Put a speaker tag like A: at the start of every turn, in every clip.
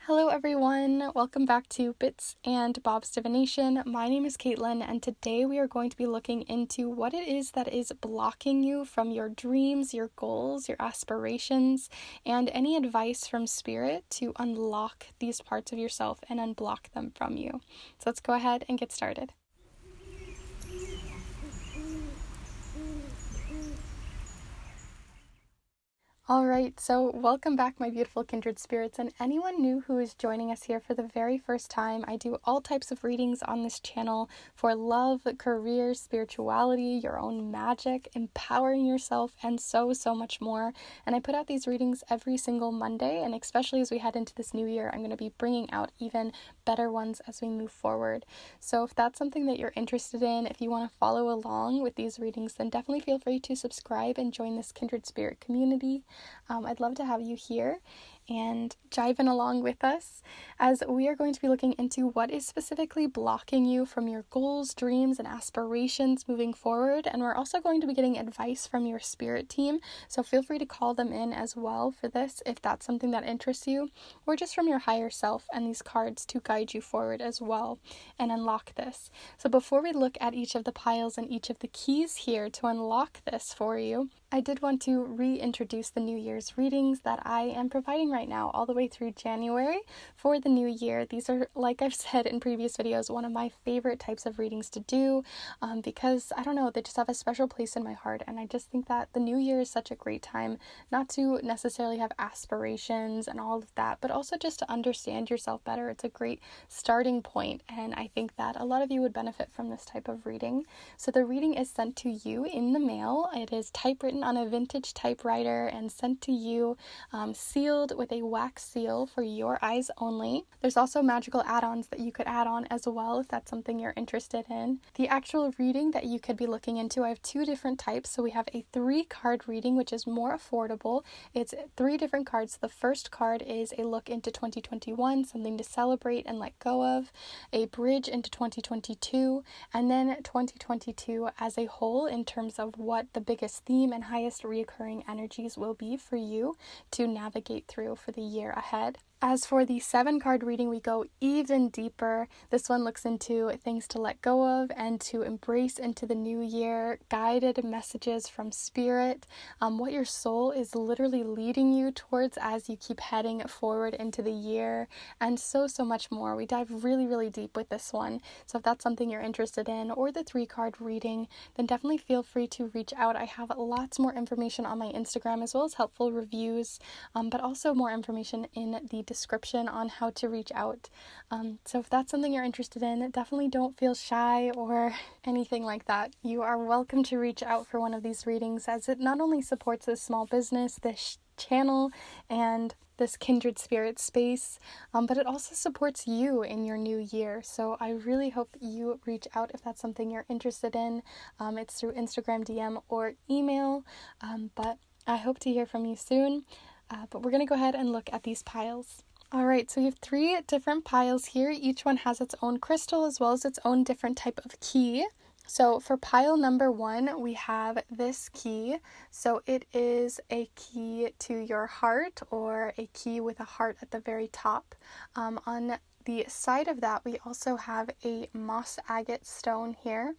A: Hello everyone, welcome back to Bits and Bob's Divination. My name is Caitlin, and today we are going to be looking into what it is that is blocking you from your dreams, your goals, your aspirations, and any advice from Spirit to unlock these parts of yourself and unblock them from you. So let's go ahead and get started. Alright, so welcome back my beautiful kindred spirits, and anyone new who is joining us here for the very first time. I do all types of readings on this channel for love, career, spirituality, your own magic, empowering yourself, and so much more. And I put out these readings every single Monday, and especially as we head into this new year, I'm going to be bringing out even better ones as we move forward. So if that's something that you're interested in, if you want to follow along with these readings, then definitely feel free to subscribe and join this kindred spirit community. I'd love to have you here and jiving along with us as we are going to be looking into what is specifically blocking you from your goals, dreams, and aspirations moving forward. And we're also going to be getting advice from your spirit team, so feel free to call them in as well for this if that's something that interests you, or just from your higher self and these cards to guide you forward as well and unlock this. So before we look at each of the piles and each of the keys here to unlock this for you, I did want to reintroduce the New Year's readings that I am providing right now all the way through January for the new year. These are, like I've said in previous videos, one of my favorite types of readings to do because, I don't know, they just have a special place in my heart, and I just think that the new year is such a great time not to necessarily have aspirations and all of that, but also just to understand yourself better. It's a great starting point, and I think that a lot of you would benefit from this type of reading. So the reading is sent to you in the mail. It is typewritten on a vintage typewriter and sent to you sealed with a wax seal for your eyes only. There's also magical add-ons that you could add on as well if that's something you're interested in. The actual reading that you could be looking into, I have two different types. So we have a 3-card reading, which is more affordable. It's 3 different cards. The first card is a look into 2021, something to celebrate and let go of, a bridge into 2022, and then 2022 as a whole in terms of what the biggest theme and highest reoccurring energies will be for you to navigate through for the year ahead. As for the 7-card reading, we go even deeper. This one looks into things to let go of and to embrace into the new year, guided messages from Spirit, what your soul is literally leading you towards as you keep heading forward into the year, and so much more. We dive really deep with this one. So if that's something you're interested in, or the 3-card reading, then definitely feel free to reach out. I have lots more information on my Instagram, as well as helpful reviews, but also more information in the description on how to reach out. So if that's something you're interested in, definitely don't feel shy or anything like that. You are welcome to reach out for one of these readings, as it not only supports this small business, this channel, and this kindred spirit space, but it also supports you in your new year. So I really hope you reach out if that's something you're interested in. It's through Instagram DM or email, but I hope to hear from you soon. But we're going to go ahead and look at these piles. Alright, so we have 3 different piles here. Each one has its own crystal as well as its own different type of key. So for pile number 1, we have this key. So it is a key to your heart, or a key with a heart at the very top. On the side of that, we also have a moss agate stone here.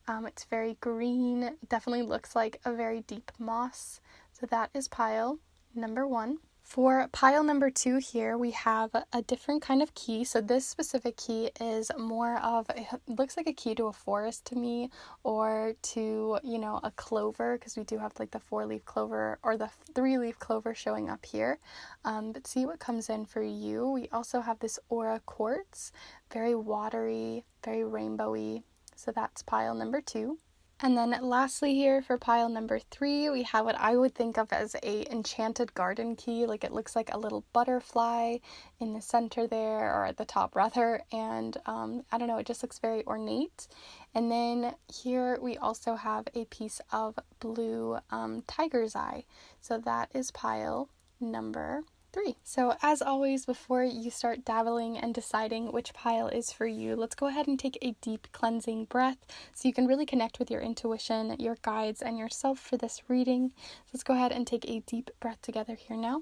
A: It's very green, definitely looks like a very deep moss. So that is pile number 1. For pile number 2 here, we have a different kind of key. So this specific key is more of, it looks like a key to a forest to me, or to, a clover, because we do have like the 4-leaf clover or the 3-leaf clover showing up here. But see what comes in for you. We also have this aura quartz, very watery, very rainbowy. So that's pile number 2. And then lastly here for pile number 3, we have what I would think of as a enchanted garden key. Like, it looks like a little butterfly in the center there, or at the top rather, and I don't know, it just looks very ornate. And then here we also have a piece of blue tiger's eye. So that is pile number 3. So as always, before you start dabbling and deciding which pile is for you, let's go ahead and take a deep cleansing breath so you can really connect with your intuition, your guides, and yourself for this reading. So let's go ahead and take a deep breath together here now.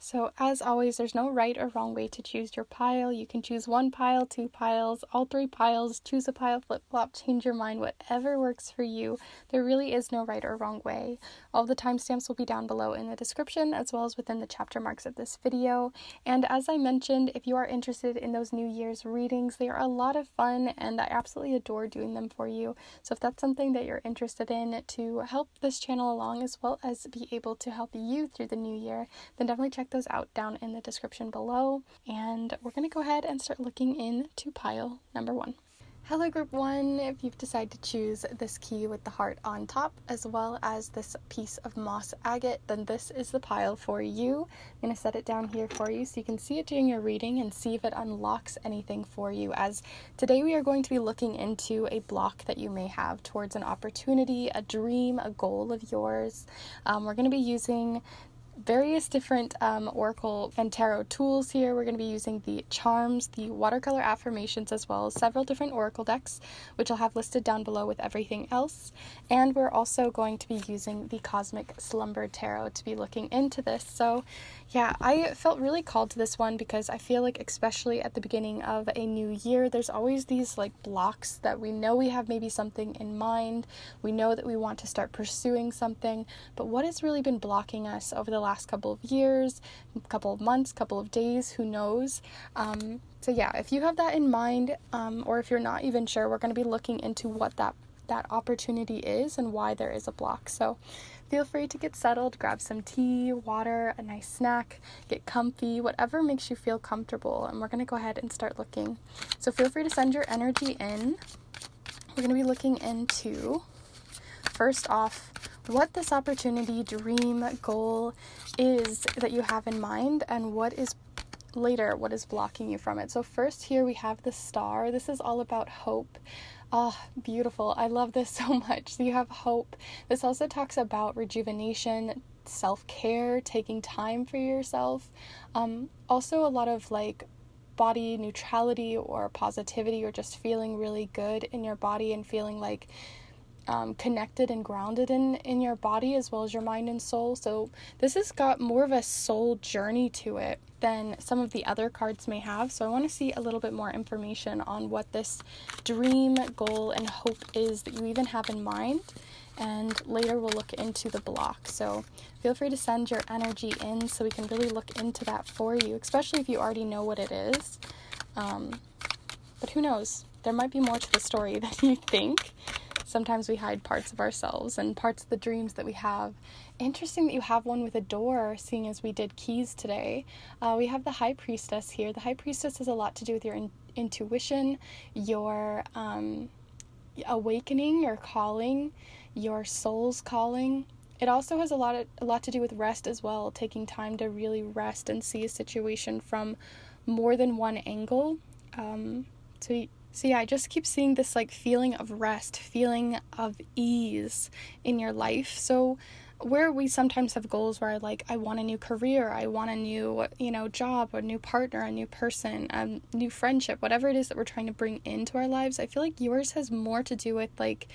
A: So as always, there's no right or wrong way to choose your pile. You can choose one pile, two piles, all three piles, choose a pile, flip-flop, change your mind, whatever works for you. There really is no right or wrong way. All the timestamps will be down below in the description, as well as within the chapter marks of this video. And as I mentioned, if you are interested in those New Year's readings, they are a lot of fun and I absolutely adore doing them for you. So if that's something that you're interested in to help this channel along, as well as be able to help you through the new year, then definitely check those out down in the description below. And we're going to go ahead and start looking into pile number 1. Hello group 1, if you've decided to choose this key with the heart on top as well as this piece of moss agate, then this is the pile for you. I'm going to set it down here for you so you can see it during your reading and see if it unlocks anything for you, as today we are going to be looking into a block that you may have towards an opportunity, a dream, a goal of yours. We're going to be using various different oracle and tarot tools here. We're going to be using the charms, the watercolor affirmations, as well as several different oracle decks, which I'll have listed down below with everything else. And we're also going to be using the Cosmic Slumber Tarot to be looking into this. So yeah, I felt really called to this one because I feel like, especially at the beginning of a new year, there's always these like blocks that we know we have maybe something in mind. We know that we want to start pursuing something, but what has really been blocking us over the last couple of years, couple of months, couple of days, who knows? So yeah, if you have that in mind, or if you're not even sure, we're going to be looking into what that opportunity is and why there is a block. So feel free to get settled, grab some tea, water, a nice snack, get comfy, whatever makes you feel comfortable, and we're going to go ahead and start looking. So feel free to send your energy in. We're going to be looking into, first off, what this opportunity, dream, goal is that you have in mind, and what is blocking you from it. So first here we have the star. This is all about hope. Oh, beautiful. I love this so much. So you have hope. This also talks about rejuvenation, self-care, taking time for yourself. Also a lot of like body neutrality or positivity, or just feeling really good in your body and feeling like connected and grounded in your body as well as your mind and soul. So this has got more of a soul journey to it than some of the other cards may have. So I want to see a little bit more information on what this dream, goal, and hope is that you even have in mind. And later we'll look into the block. So feel free to send your energy in so we can really look into that for you, especially if you already know what it is. But who knows? There might be more to the story than you think. Sometimes we hide parts of ourselves and parts of the dreams that we have. Interesting that you have one with a door, seeing as we did keys today. We have the High Priestess here. The High Priestess has a lot to do with your intuition, your awakening, your calling, your soul's calling. It also has a lot to do with rest as well, taking time to really rest and see a situation from more than one angle. So yeah, I just keep seeing this like feeling of rest, feeling of ease in your life. So where we sometimes have goals where I want a new career, I want a new, job, a new partner, a new person, a new friendship, whatever it is that we're trying to bring into our lives, I feel like yours has more to do with like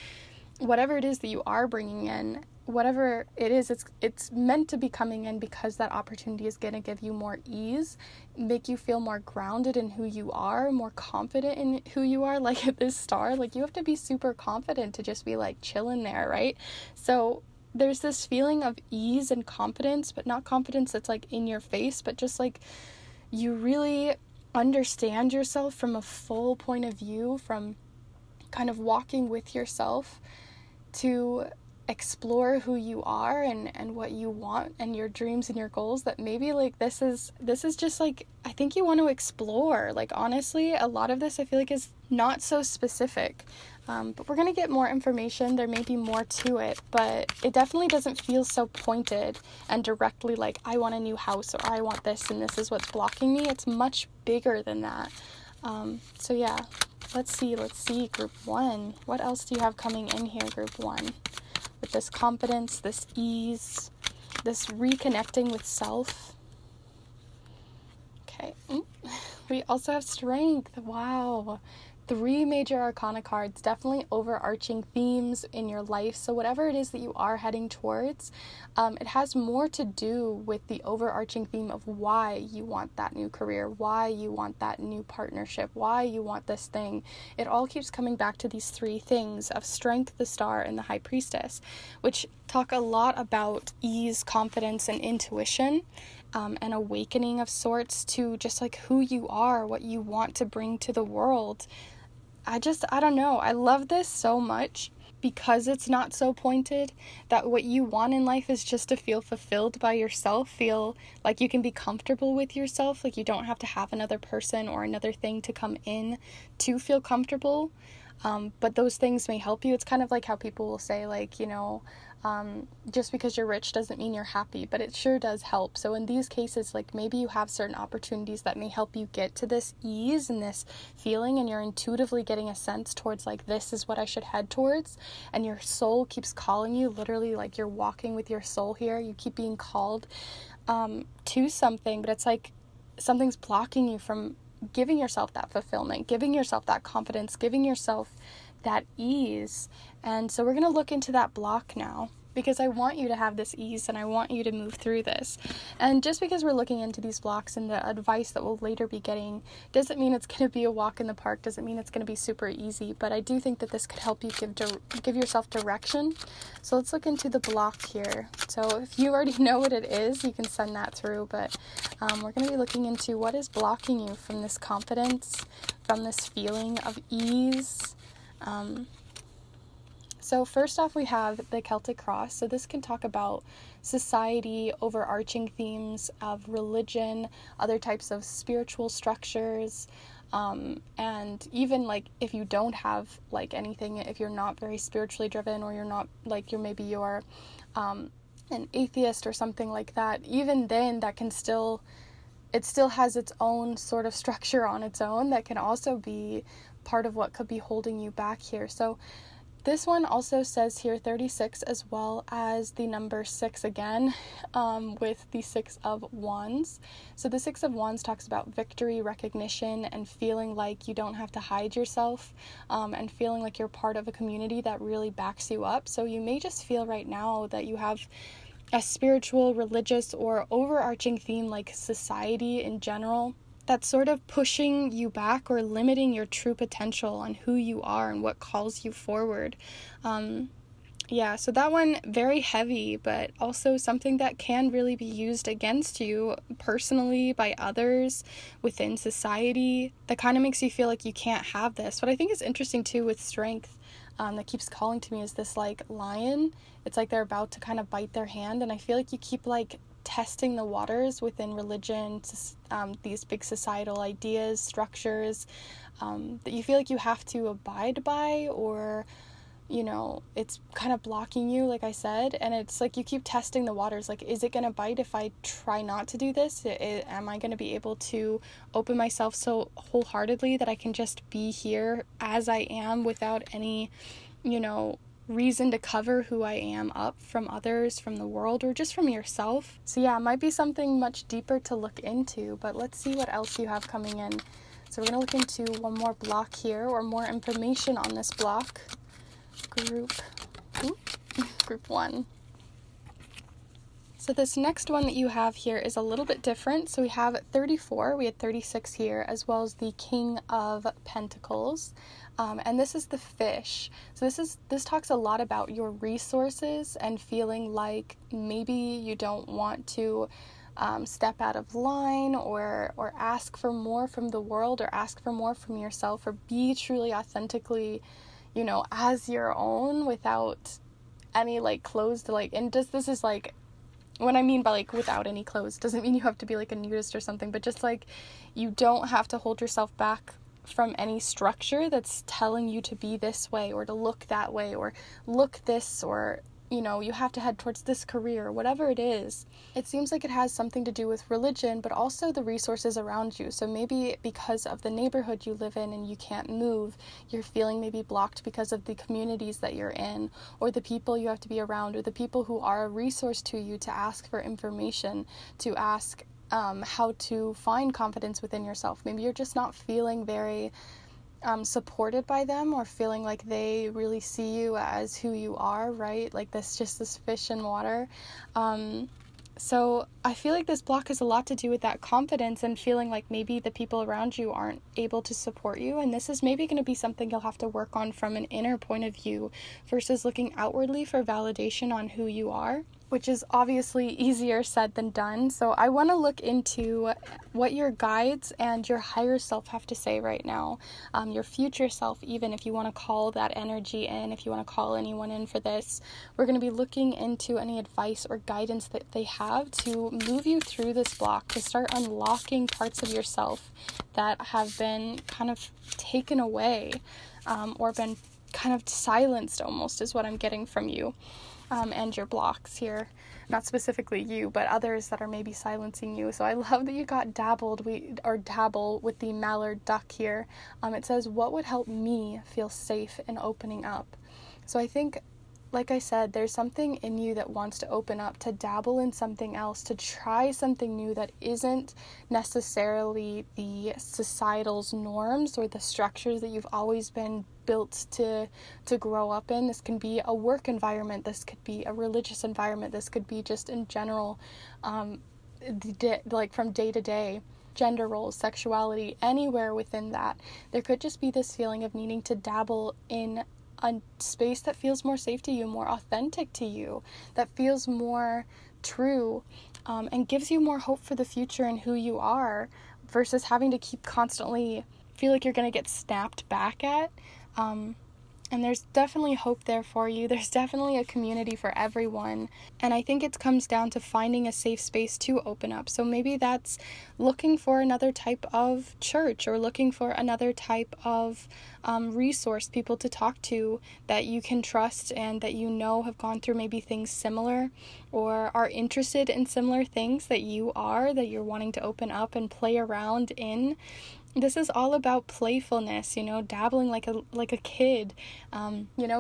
A: whatever it is that you are bringing in. Whatever it is, it's meant to be coming in because that opportunity is going to give you more ease, make you feel more grounded in who you are, more confident in who you are. Like at this star, like you have to be super confident to just be like chilling there, right? So there's this feeling of ease and confidence, but not confidence that's like in your face, but just like you really understand yourself from a full point of view, from kind of walking with yourself to explore who you are and what you want and your dreams and your goals. That maybe like this is just like, I think you want to explore. Like honestly, a lot of this I feel like is not so specific, but we're gonna get more information. There may be more to it, but it definitely doesn't feel so pointed and directly like I want a new house or I want this and this is what's blocking me. It's much bigger than that. So yeah, let's see group 1. What else do you have coming in here, group 1? With this confidence, this ease, this reconnecting with self. Okay. We also have strength. Wow. 3 major arcana cards, definitely overarching themes in your life. So whatever it is that you are heading towards, it has more to do with the overarching theme of why you want that new career, why you want that new partnership, why you want this thing. It all keeps coming back to these 3 things of Strength, the Star, and the High Priestess, which talk a lot about ease, confidence, and intuition. An awakening of sorts to just like who you are, what you want to bring to the world. I don't know. I love this so much because it's not so pointed, that what you want in life is just to feel fulfilled by yourself, feel like you can be comfortable with yourself, like you don't have to have another person or another thing to come in to feel comfortable. But those things may help you. It's kind of like how people will say, like, just because you're rich doesn't mean you're happy, but it sure does help. So in these cases, like, maybe you have certain opportunities that may help you get to this ease and this feeling, and you're intuitively getting a sense towards, like, this is what I should head towards, and your soul keeps calling you, literally, like, you're walking with your soul here. You keep being called to something, but it's like something's blocking you from giving yourself that fulfillment, giving yourself that confidence, giving yourself that ease. And so we're going to look into that block now, because I want you to have this ease and I want you to move through this. And just because we're looking into these blocks and the advice that we'll later be getting doesn't mean it's going to be a walk in the park, doesn't mean it's going to be super easy, but I do think that this could help you give yourself direction. So let's look into the block here. So if you already know what it is, you can send that through, but we're going to be looking into what is blocking you from this confidence, from this feeling of ease. So first off, we have the Celtic cross. So this can talk about society, overarching themes of religion, other types of spiritual structures, and even like if you don't have like anything, if you're not very spiritually driven, or you're not like you're an atheist or something like that, even then that can still, it still has its own sort of structure on its own that can also be part of what could be holding you back here. So this one also says here 36, as well as the number 6 again, with the 6 of Wands. So the 6 of Wands talks about victory, recognition, and feeling like you don't have to hide yourself, and feeling like you're part of a community that really backs you up. So you may just feel right now that you have a spiritual, religious, or overarching theme like society in general that's sort of pushing you back or limiting your true potential on who you are and what calls you forward. So that one, very heavy, but also something that can really be used against you personally by others within society, that kind of makes you feel like you can't have this. What I think is interesting too with strength, that keeps calling to me, is this like lion. It's like they're about to kind of bite their hand, and I feel like you keep like testing the waters within religion, these big societal ideas, structures, that you feel like you have to abide by, or it's kind of blocking you, like I said. And it's like you keep testing the waters, like, is it going to bite if I try not to do this? Am I going to be able to open myself so wholeheartedly that I can just be here as I am without any reason to cover who I am up from others, from the world, or just from yourself? So yeah, it might be something much deeper to look into, but let's see what else you have coming in. So we're going to look into one more block here, or more information on this block. Group 1. So this next one that you have here is a little bit different. So we have 34, we had 36 here, as well as the King of Pentacles. And this is the fish. So this talks a lot about your resources and feeling like maybe you don't want to step out of line, or ask for more from the world, or ask for more from yourself, or be truly authentically, as your own, without any like clothes to like, and this is like, what I mean by like without any clothes doesn't mean you have to be like a nudist or something, but just like you don't have to hold yourself back from any structure that's telling you to be this way, or to look that way, or look this, or you have to head towards this career, whatever it is. It seems like it has something to do with religion, but also the resources around you. So maybe because of the neighborhood you live in and you can't move, you're feeling maybe blocked because of the communities that you're in, or the people you have to be around, or the people who are a resource to you to ask for information, to ask how to find confidence within yourself. Maybe you're just not feeling very supported by them, or feeling like they really see you as who you are, right? Like this fish in water. So I feel like this block has a lot to do with that confidence and feeling like maybe the people around you aren't able to support you. And this is maybe going to be something you'll have to work on from an inner point of view versus looking outwardly for validation on who you are, which is obviously easier said than done. So I want to look into what your guides and your higher self have to say right now. Your future self, even if you want to call that energy in, if you want to call anyone in for this. We're going to be looking into any advice or guidance that they have to move you through this block, to start unlocking parts of yourself that have been kind of taken away, or been kind of silenced almost, is what I'm getting from you. And your blocks here, not specifically you, but others that are maybe silencing you. So I love that you got dabble with the mallard duck here. It says, what would help me feel safe in opening up? So I think, like I said, there's something in you that wants to open up, to dabble in something else, to try something new that isn't necessarily the societal's norms or the structures that you've always been built to grow up in. This can be a work environment, this could be a religious environment, this could be just in general, like from day to day, gender roles, sexuality, anywhere within that. There could just be this feeling of needing to dabble in a space that feels more safe to you, more authentic to you, that feels more true, and gives you more hope for the future and who you are, versus having to keep constantly feel like you're going to get snapped back at. And there's definitely hope there for you. There's definitely a community for everyone. And I think it comes down to finding a safe space to open up. So maybe that's looking for another type of church, or looking for another type of resource, people to talk to that you can trust and that you know have gone through maybe things similar, or are interested in similar things that you're wanting to open up and play around in. This is all about playfulness, dabbling like a kid.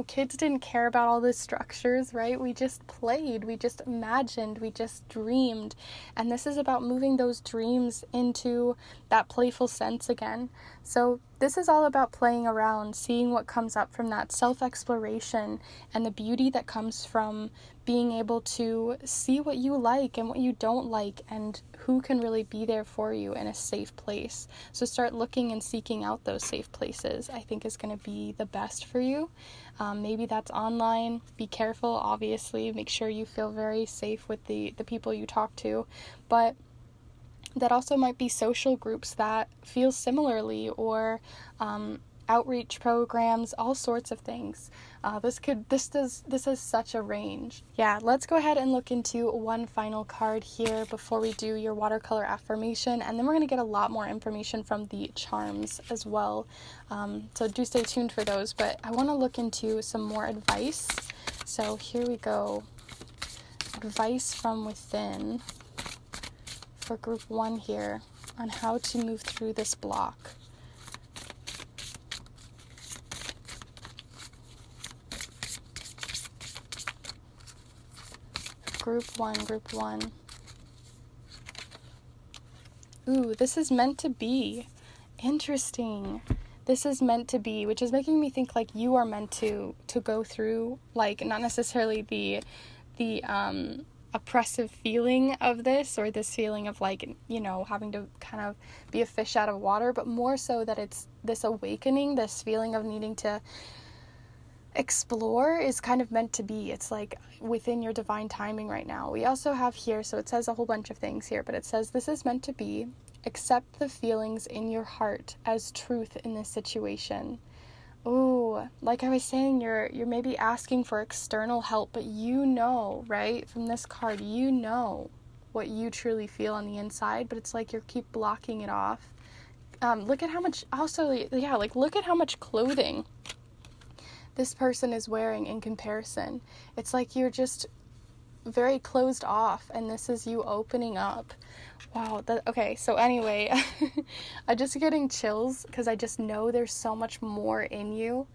A: Kids didn't care about all the structures, right? We just played, we just imagined, we just dreamed. And this is about moving those dreams into that playful sense again. So this is all about playing around, seeing what comes up from that self-exploration, and the beauty that comes from being able to see what you like and what you don't like, and who can really be there for you in a safe place. So start looking and seeking out those safe places, I think, is going to be the best for you. Maybe that's online. Be careful, obviously. Make sure you feel very safe with the people you talk to. But that also might be social groups that feel similarly, or outreach programs, all sorts of things. This has such a range. Yeah, let's go ahead and look into one final card here before we do your watercolor affirmation, and then we're going to get a lot more information from the charms as well. So do stay tuned for those, but I want to look into some more advice. So here we go. Advice from within for group 1 here on how to move through this block. Group one. Ooh, this is meant to be. Interesting. This is meant to be, which is making me think like you are meant to go through, like, not necessarily the oppressive feeling of this, or this feeling of like, having to kind of be a fish out of water, but more so that it's this awakening, this feeling of needing to explore is kind of meant to be. It's like within your divine timing right now. We also have here, so it says a whole bunch of things here, but it says this is meant to be. Accept the feelings in your heart as truth in this situation. Oh, like I was saying, you're maybe asking for external help, but right, from this card, what you truly feel on the inside, but it's like you keep blocking it off. Look at how much, look at how much clothing this person is wearing in comparison. It's like you're just very closed off, and this is you opening up. Wow. Okay, so anyway, I'm just getting chills because I just know there's so much more in you.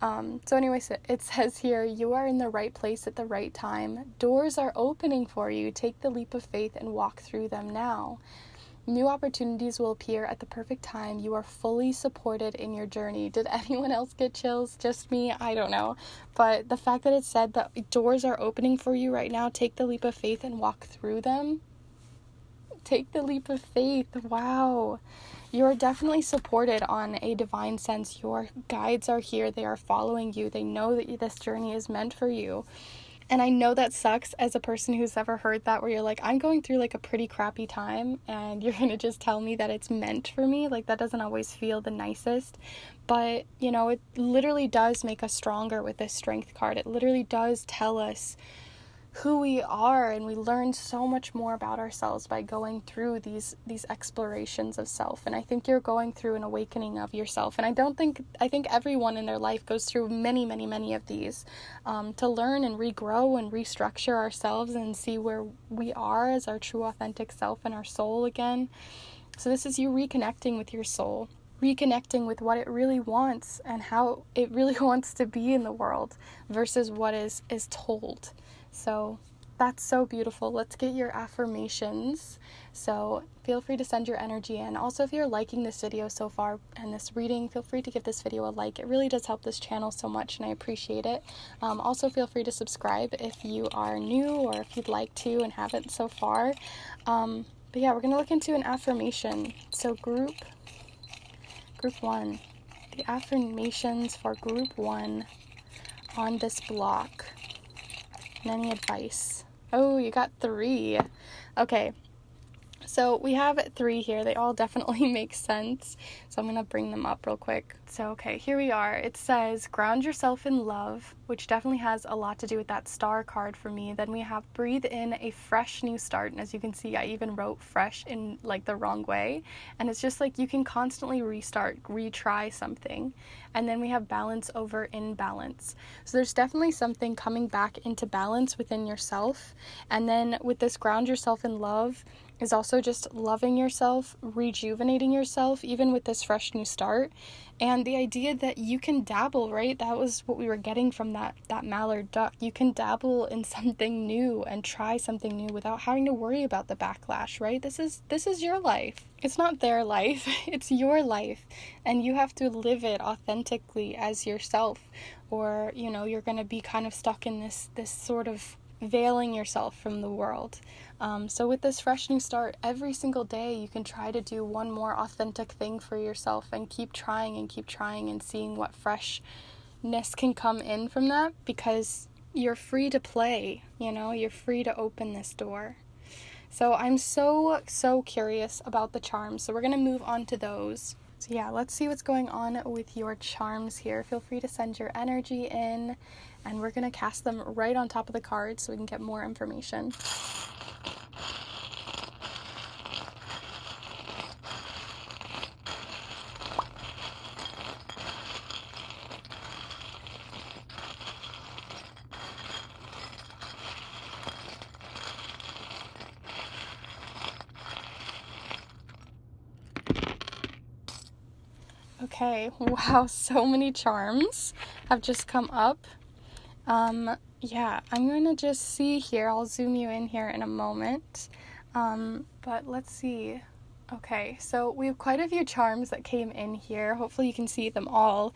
A: So anyway, so it says here, you are in the right place at the right time. Doors are opening for you. Take the leap of faith and walk through them now. New opportunities will appear at the perfect time. You are fully supported in your journey. Did anyone else get chills? Just me? I don't know. But the fact that it said that doors are opening for you right now, take the leap of faith and walk through them. Take the leap of faith. Wow. You're definitely supported on a divine sense. Your guides are here. They are following you. They know that this journey is meant for you. And I know that sucks as a person who's ever heard that, where you're like, I'm going through like a pretty crappy time and you're going to just tell me that it's meant for me. Like, that doesn't always feel the nicest. But, you know, it literally does make us stronger with this strength card. It literally does tell us who we are, and we learn so much more about ourselves by going through these explorations of self. And I think you're going through an awakening of yourself, and I think everyone in their life goes through many of these to learn and regrow and restructure ourselves and see where we are as our true authentic self and our soul again. So this is you reconnecting with your soul, reconnecting with what it really wants and how it really wants to be in the world versus what is told. So that's so beautiful. Let's get your affirmations. So feel free to send your energy in. Also, if you're liking this video so far and this reading, feel free to give this video a like. It really does help this channel so much, and I appreciate it. Also, feel free to subscribe if you are new or if you'd like to and haven't so far. But yeah, we're going to look into an affirmation. So group 1. The affirmations for group 1 on this block. And any advice? Oh, you got 3. Okay, so we have 3 here. They all definitely make sense. So I'm going to bring them up real quick. So, okay, here we are. It says, ground yourself in love, which definitely has a lot to do with that star card for me. Then we have breathe in a fresh new start. And as you can see, I even wrote fresh in like the wrong way. And it's just like you can constantly restart, retry something. And then we have balance over imbalance. So there's definitely something coming back into balance within yourself. And then with this ground yourself in love is also just loving yourself, rejuvenating yourself, even with this fresh new start. And the idea that you can dabble, right? That was what we were getting from that mallard duck. You can dabble in something new and try something new without having to worry about the backlash, right? This is your life. It's not their life. It's your life. And you have to live it authentically as yourself. Or, you know, you're going to be kind of stuck in this sort of veiling yourself from the world. So with this fresh new start, every single day you can try to do one more authentic thing for yourself and keep trying and seeing what freshness can come in from that, because you're free to play, you know, you're free to open this door. So I'm so curious about the charms. So we're going to move on to those. So yeah, let's see what's going on with your charms here. Feel free to send your energy in, and we're going to cast them right on top of the card so we can get more information. Okay, wow, so many charms have just come up. Yeah, I'm going to just see here. I'll zoom you in here in a moment. But let's see. Okay, so we have quite a few charms that came in here. Hopefully you can see them all.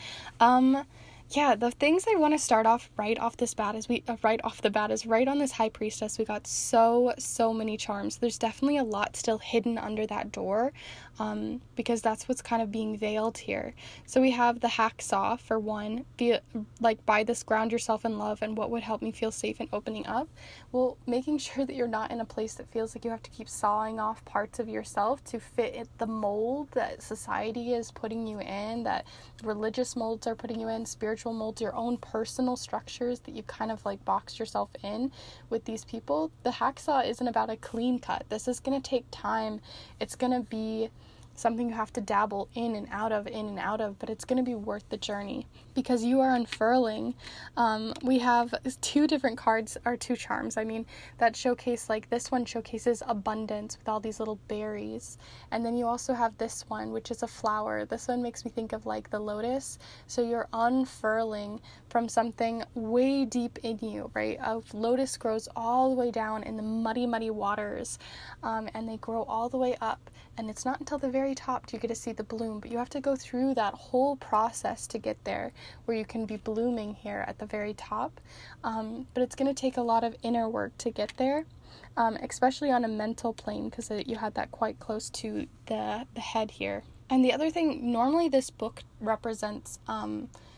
A: Yeah, the things I want to start off right off the bat is right on this High Priestess. We got so many charms. There's definitely a lot still hidden under that door, because that's what's kind of being veiled here. So we have the hacksaw for one, by this ground yourself in love and what would help me feel safe and opening up. Well, making sure that you're not in a place that feels like you have to keep sawing off parts of yourself to fit the mold that society is putting you in, that religious molds are putting you in, spiritual molds, your own personal structures that you kind of like boxed yourself in with these people. The hacksaw isn't about a clean cut. This is going to take time. It's going to be something you have to dabble in and out of, but it's going to be worth the journey because you are unfurling. We have two different cards, or two charms, that showcase, like this one showcases abundance with all these little berries. And then you also have this one, which is a flower. This one makes me think of like the lotus. So you're unfurling from something way deep in you, right? A lotus grows all the way down in the muddy, muddy waters, and they grow all the way up. And it's not until the very top do you get to see the bloom, but you have to go through that whole process to get there, where you can be blooming here at the very top. But it's going to take a lot of inner work to get there, especially on a mental plane, because you had that quite close to the head here. And the other thing, normally this book represents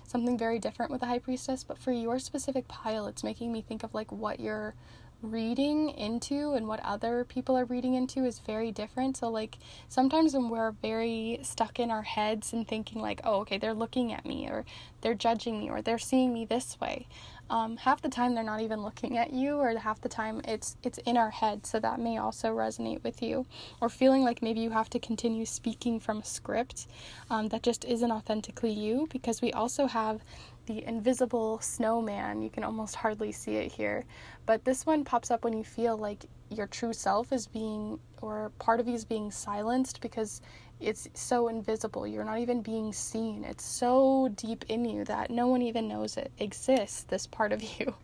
A: something very different with the High Priestess, but for your specific pile, it's making me think of like what you're reading into and what other people are reading into is very different. So like sometimes when we're very stuck in our heads and thinking like, oh, okay, they're looking at me, or they're judging me, or they're seeing me this way, half the time they're not even looking at you, or half the time it's in our head. So that may also resonate with you, or feeling like maybe you have to continue speaking from a script that just isn't authentically you, because we also have the invisible snowman. You can almost hardly see it here, but this one pops up when you feel like your true self is being, or part of you is being silenced because it's so invisible. You're not even being seen. It's so deep in you that no one even knows it exists, this part of you.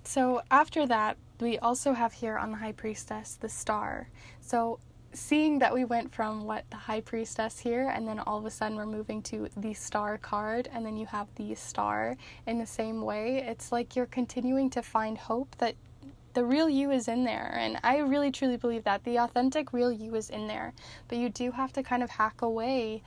A: So after that, we also have here on the High Priestess, the star. So seeing that we went from the High Priestess here, and then all of a sudden we're moving to the star card, and then you have the star in the same way, it's like you're continuing to find hope that the real you is in there. And I really truly believe that the authentic real you is in there, but you do have to kind of hack away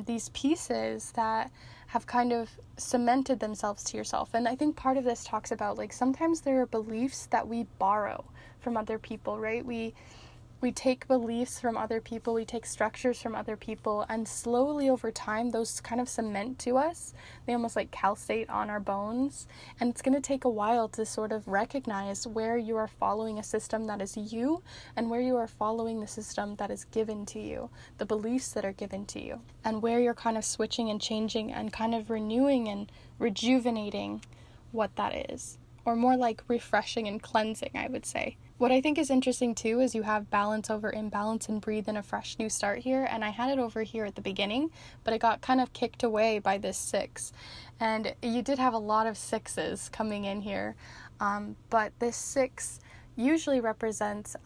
A: these pieces that have kind of cemented themselves to yourself. And I think part of this talks about like sometimes there are beliefs that we borrow from other people, right? We take beliefs from other people, we take structures from other people, and slowly over time, those kind of cement to us. They almost like calcite on our bones. And it's going to take a while to sort of recognize where you are following a system that is you, and where you are following the system that is given to you, the beliefs that are given to you, and where you're kind of switching and changing and kind of renewing and rejuvenating what that is. Or more like refreshing and cleansing, I would say. What I think is interesting too is you have balance over imbalance and breathe in a fresh new start here. And I had it over here at the beginning, but it got kind of kicked away by this 6. And you did have a lot of 6s coming in here. But this 6 usually represents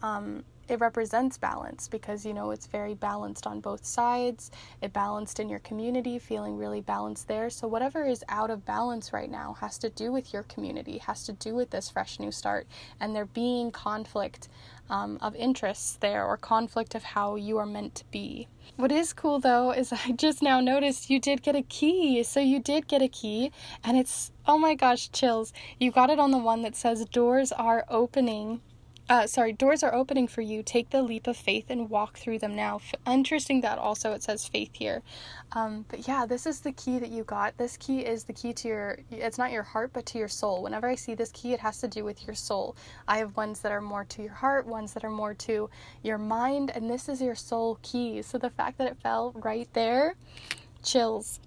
A: balance, because it's very balanced on both sides. It balanced in your community, feeling really balanced there. So whatever is out of balance right now has to do with your community, has to do with this fresh new start, and there being conflict of interests there, or conflict of how you are meant to be. What is cool though is I just now noticed you did get a key. So you did get a key, and it's, oh my gosh, chills. You got it on the one that says doors are opening. Doors are opening for you. Take the leap of faith and walk through them now. Interesting that also it says faith here. But yeah, this is the key that you got. This key is the key to it's not your heart, but to your soul. Whenever I see this key, it has to do with your soul. I have ones that are more to your heart, ones that are more to your mind, and this is your soul key. So the fact that it fell right there, chills.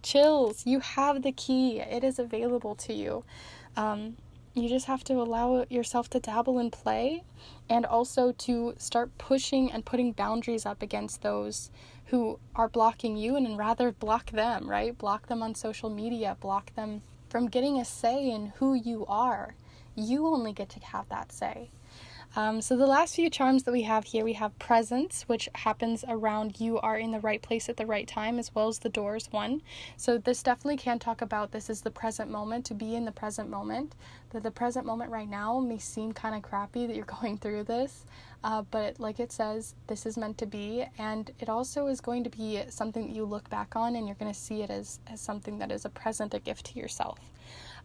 A: You have the key. It is available to you. You just have to allow yourself to dabble and play, and also to start pushing and putting boundaries up against those who are blocking you, and rather block them, right? Block them on social media, block them from getting a say in who you are. You only get to have that say. So the last few charms that we have here, we have presence, which happens around you are in the right place at the right time, as well as the doors one. So this definitely can talk about this is the present moment, to be in the present moment. That the present moment right now may seem kind of crappy that you're going through this, but like it says, this is meant to be, and it also is going to be something that you look back on, and you're going to see it as something that is a present, a gift to yourself.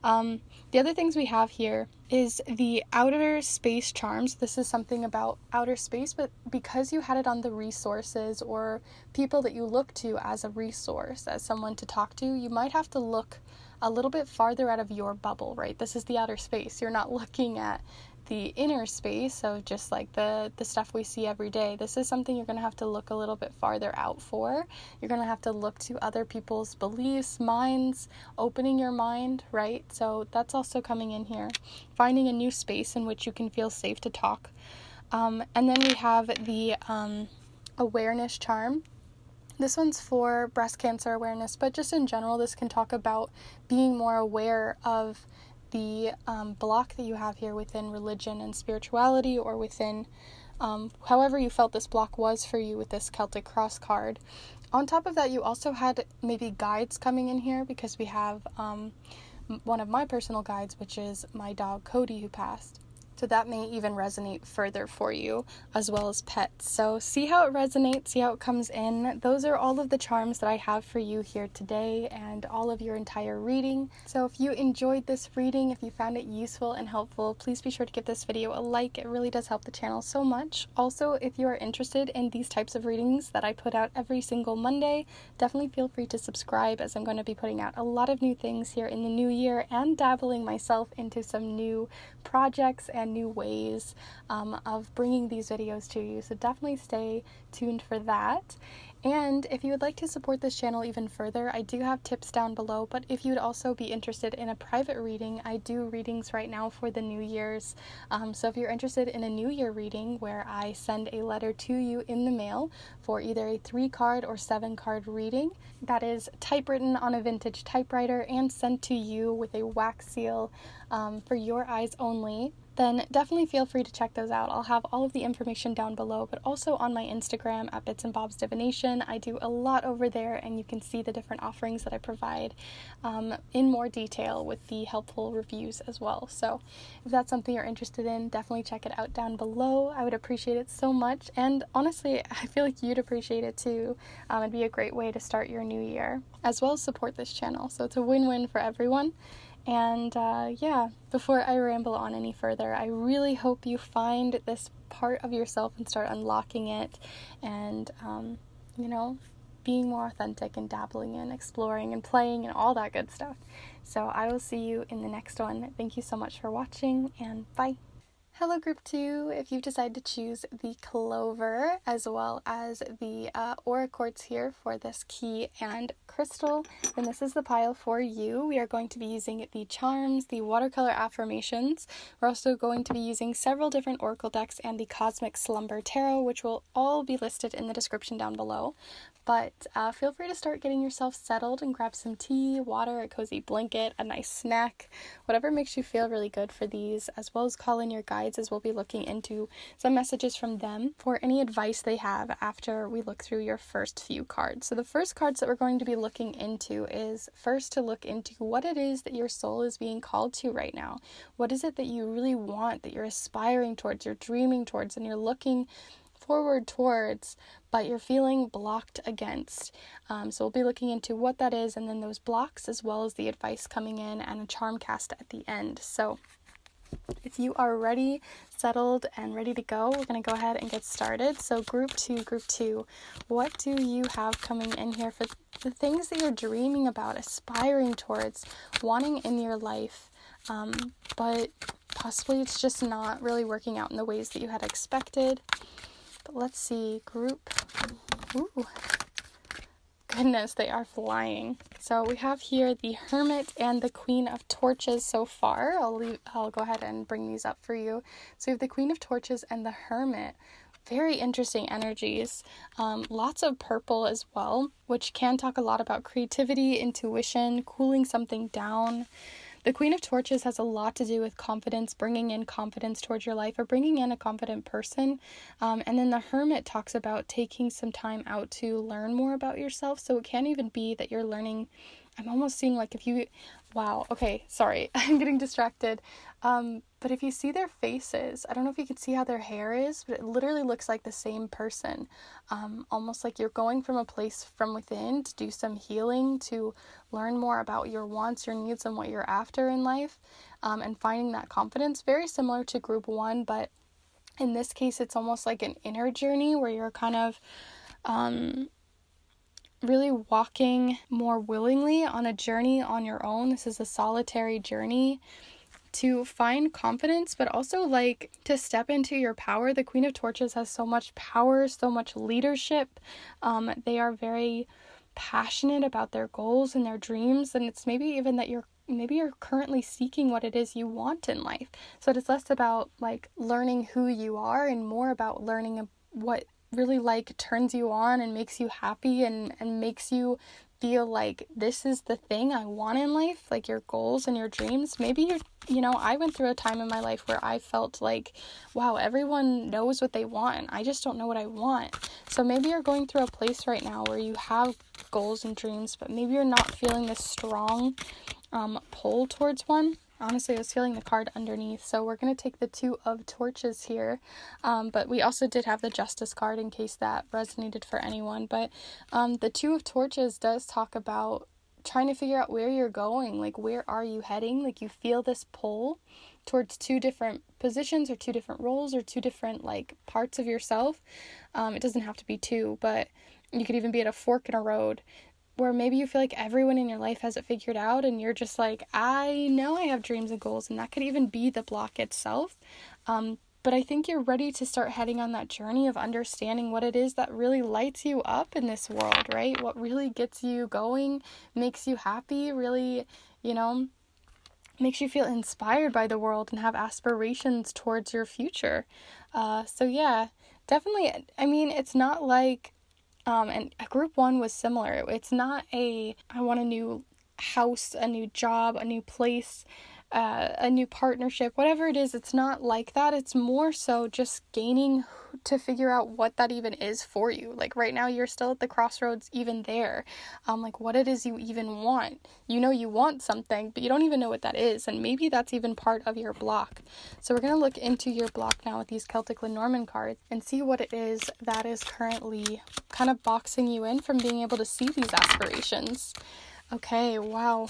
A: The other things we have here is the outer space charms. This is something about outer space, but because you had it on the resources or people that you look to as a resource, as someone to talk to, you might have to look a little bit farther out of your bubble, right? This is the outer space. You're not looking at the inner space of just like the stuff we see every day, this is something you're going to have to look a little bit farther out for. You're going to have to look to other people's beliefs, minds, opening your mind, right? So that's also coming in here. Finding a new space in which you can feel safe to talk. And then we have the awareness charm. This one's for breast cancer awareness, but just in general, this can talk about being more aware of the block that you have here within religion and spirituality, or within however you felt this block was for you with this Celtic cross card. On top of that, you also had maybe guides coming in here, because we have one of my personal guides, which is my dog Cody, who passed. So that may even resonate further for you, as well as pets. So see how it resonates, see how it comes in. Those are all of the charms that I have for you here today, and all of your entire reading. So if you enjoyed this reading, if you found it useful and helpful, please be sure to give this video a like. It really does help the channel so much. Also, if you are interested in these types of readings that I put out every single Monday, definitely feel free to subscribe, as I'm going to be putting out a lot of new things here in the new year, and dabbling myself into some new projects and new ways of bringing these videos to you. So definitely stay tuned for that. And if you would like to support this channel even further, I do have tips down below, but if you would also be interested in a private reading, I do readings right now for the New Year's. So if you're interested in a New Year reading where I send a letter to you in the mail for either a 3-card or 7-card reading, that is typewritten on a vintage typewriter and sent to you with a wax seal for your eyes only, then definitely feel free to check those out. I'll have all of the information down below, but also on my Instagram at Bits and Bobs Divination. I do a lot over there, and you can see the different offerings that I provide in more detail with the helpful reviews as well. So if that's something you're interested in, definitely check it out down below. I would appreciate it so much, and honestly, I feel like you'd appreciate it too. It'd be a great way to start your new year, as well as support this channel. So it's a win-win for everyone. And yeah, before I ramble on any further, I really hope you find this part of yourself and start unlocking it, and, you know, being more authentic and dabbling in, exploring and playing and all that good stuff. So I will see you in the next one. Thank you so much for watching, and bye. Hello Group 2, if you've decided to choose the Clover as well as the Aura Quartz here for this key and crystal, then this is the pile for you. We are going to be using the charms, the watercolor affirmations. We're also going to be using several different oracle decks and the Cosmic Slumber Tarot, which will all be listed in the description down below. But feel free to start getting yourself settled and grab some tea, water, a cozy blanket, a nice snack, whatever makes you feel really good for these, as well as call in your guides, as we'll be looking into some messages from them for any advice they have after we look through your first few cards. So the first cards that we're going to be looking into is first to look into what it is that your soul is being called to right now. What is it that you really want, that you're aspiring towards, you're dreaming towards, and you're looking forward towards, but you're feeling blocked against. So we'll be looking into what that is, and then those blocks, as well as the advice coming in and a charm cast at the end. So if you are ready, settled, and ready to go, we're going to go ahead and get started. So Group 2, what do you have coming in here for the things that you're dreaming about, aspiring towards, wanting in your life, but possibly it's just not really working out in the ways that you had expected? But let's see, Group, ooh, goodness, they are flying. So we have here the Hermit and the Queen of Torches so far. I'll go ahead and bring these up for you. So we have the Queen of Torches and the Hermit. Very interesting energies. Lots of purple as well, which can talk a lot about creativity, intuition, cooling something down. The Queen of Torches has a lot to do with confidence, bringing in confidence towards your life, or bringing in a confident person. And then the Hermit talks about taking some time out to learn more about yourself. So it can even be that you're learning. I'm almost seeing like if you, wow, okay, sorry, I'm getting distracted. But if you see their faces, I don't know if you can see how their hair is, but it literally looks like the same person. Almost like you're going from a place from within to do some healing, to learn more about your wants, your needs, and what you're after in life, and finding that confidence. Very similar to Group 1, but in this case, it's almost like an inner journey where you're kind of really walking more willingly on a journey on your own. This is a solitary journey to find confidence, but also like to step into your power. The Queen of Torches has so much power, so much leadership. They are very passionate about their goals and their dreams, and it's maybe even that you're currently seeking what it is you want in life. So it's less about like learning who you are and more about learning what really like turns you on and makes you happy and makes you feel like this is the thing I want in life, like your goals and your dreams. Maybe I went through a time in my life where I felt like, wow, everyone knows what they want and I just don't know what I want. So maybe you're going through a place right now where you have goals and dreams, but maybe you're not feeling this strong pull towards one. Honestly, I was feeling the card underneath, so we're going to take the Two of Torches here, but we also did have the Justice card in case that resonated for anyone. But the Two of Torches does talk about trying to figure out where you're going, like where are you heading, like you feel this pull towards two different positions or two different roles or two different like parts of yourself. It doesn't have to be two, but you could even be at a fork in a road where maybe you feel like everyone in your life has it figured out and you're just like, I know I have dreams and goals, and that could even be the block itself. But I think you're ready to start heading on that journey of understanding what it is that really lights you up in this world, right? What really gets you going, makes you happy, really, makes you feel inspired by the world and have aspirations towards your future. So yeah, definitely, I mean, it's not like, and group one was similar. It's not I want a new house, a new job, a new place, a new partnership, whatever it is. It's not like that. It's more so just gaining to figure out what that even is for you. Like right now you're still at the crossroads even there. Like what it is you even want. You know you want something, but you don't even know what that is. And maybe that's even part of your block. So we're going to look into your block now with these Celtic Lenormand cards and see what it is that is currently kind of boxing you in from being able to see these aspirations. Okay, wow.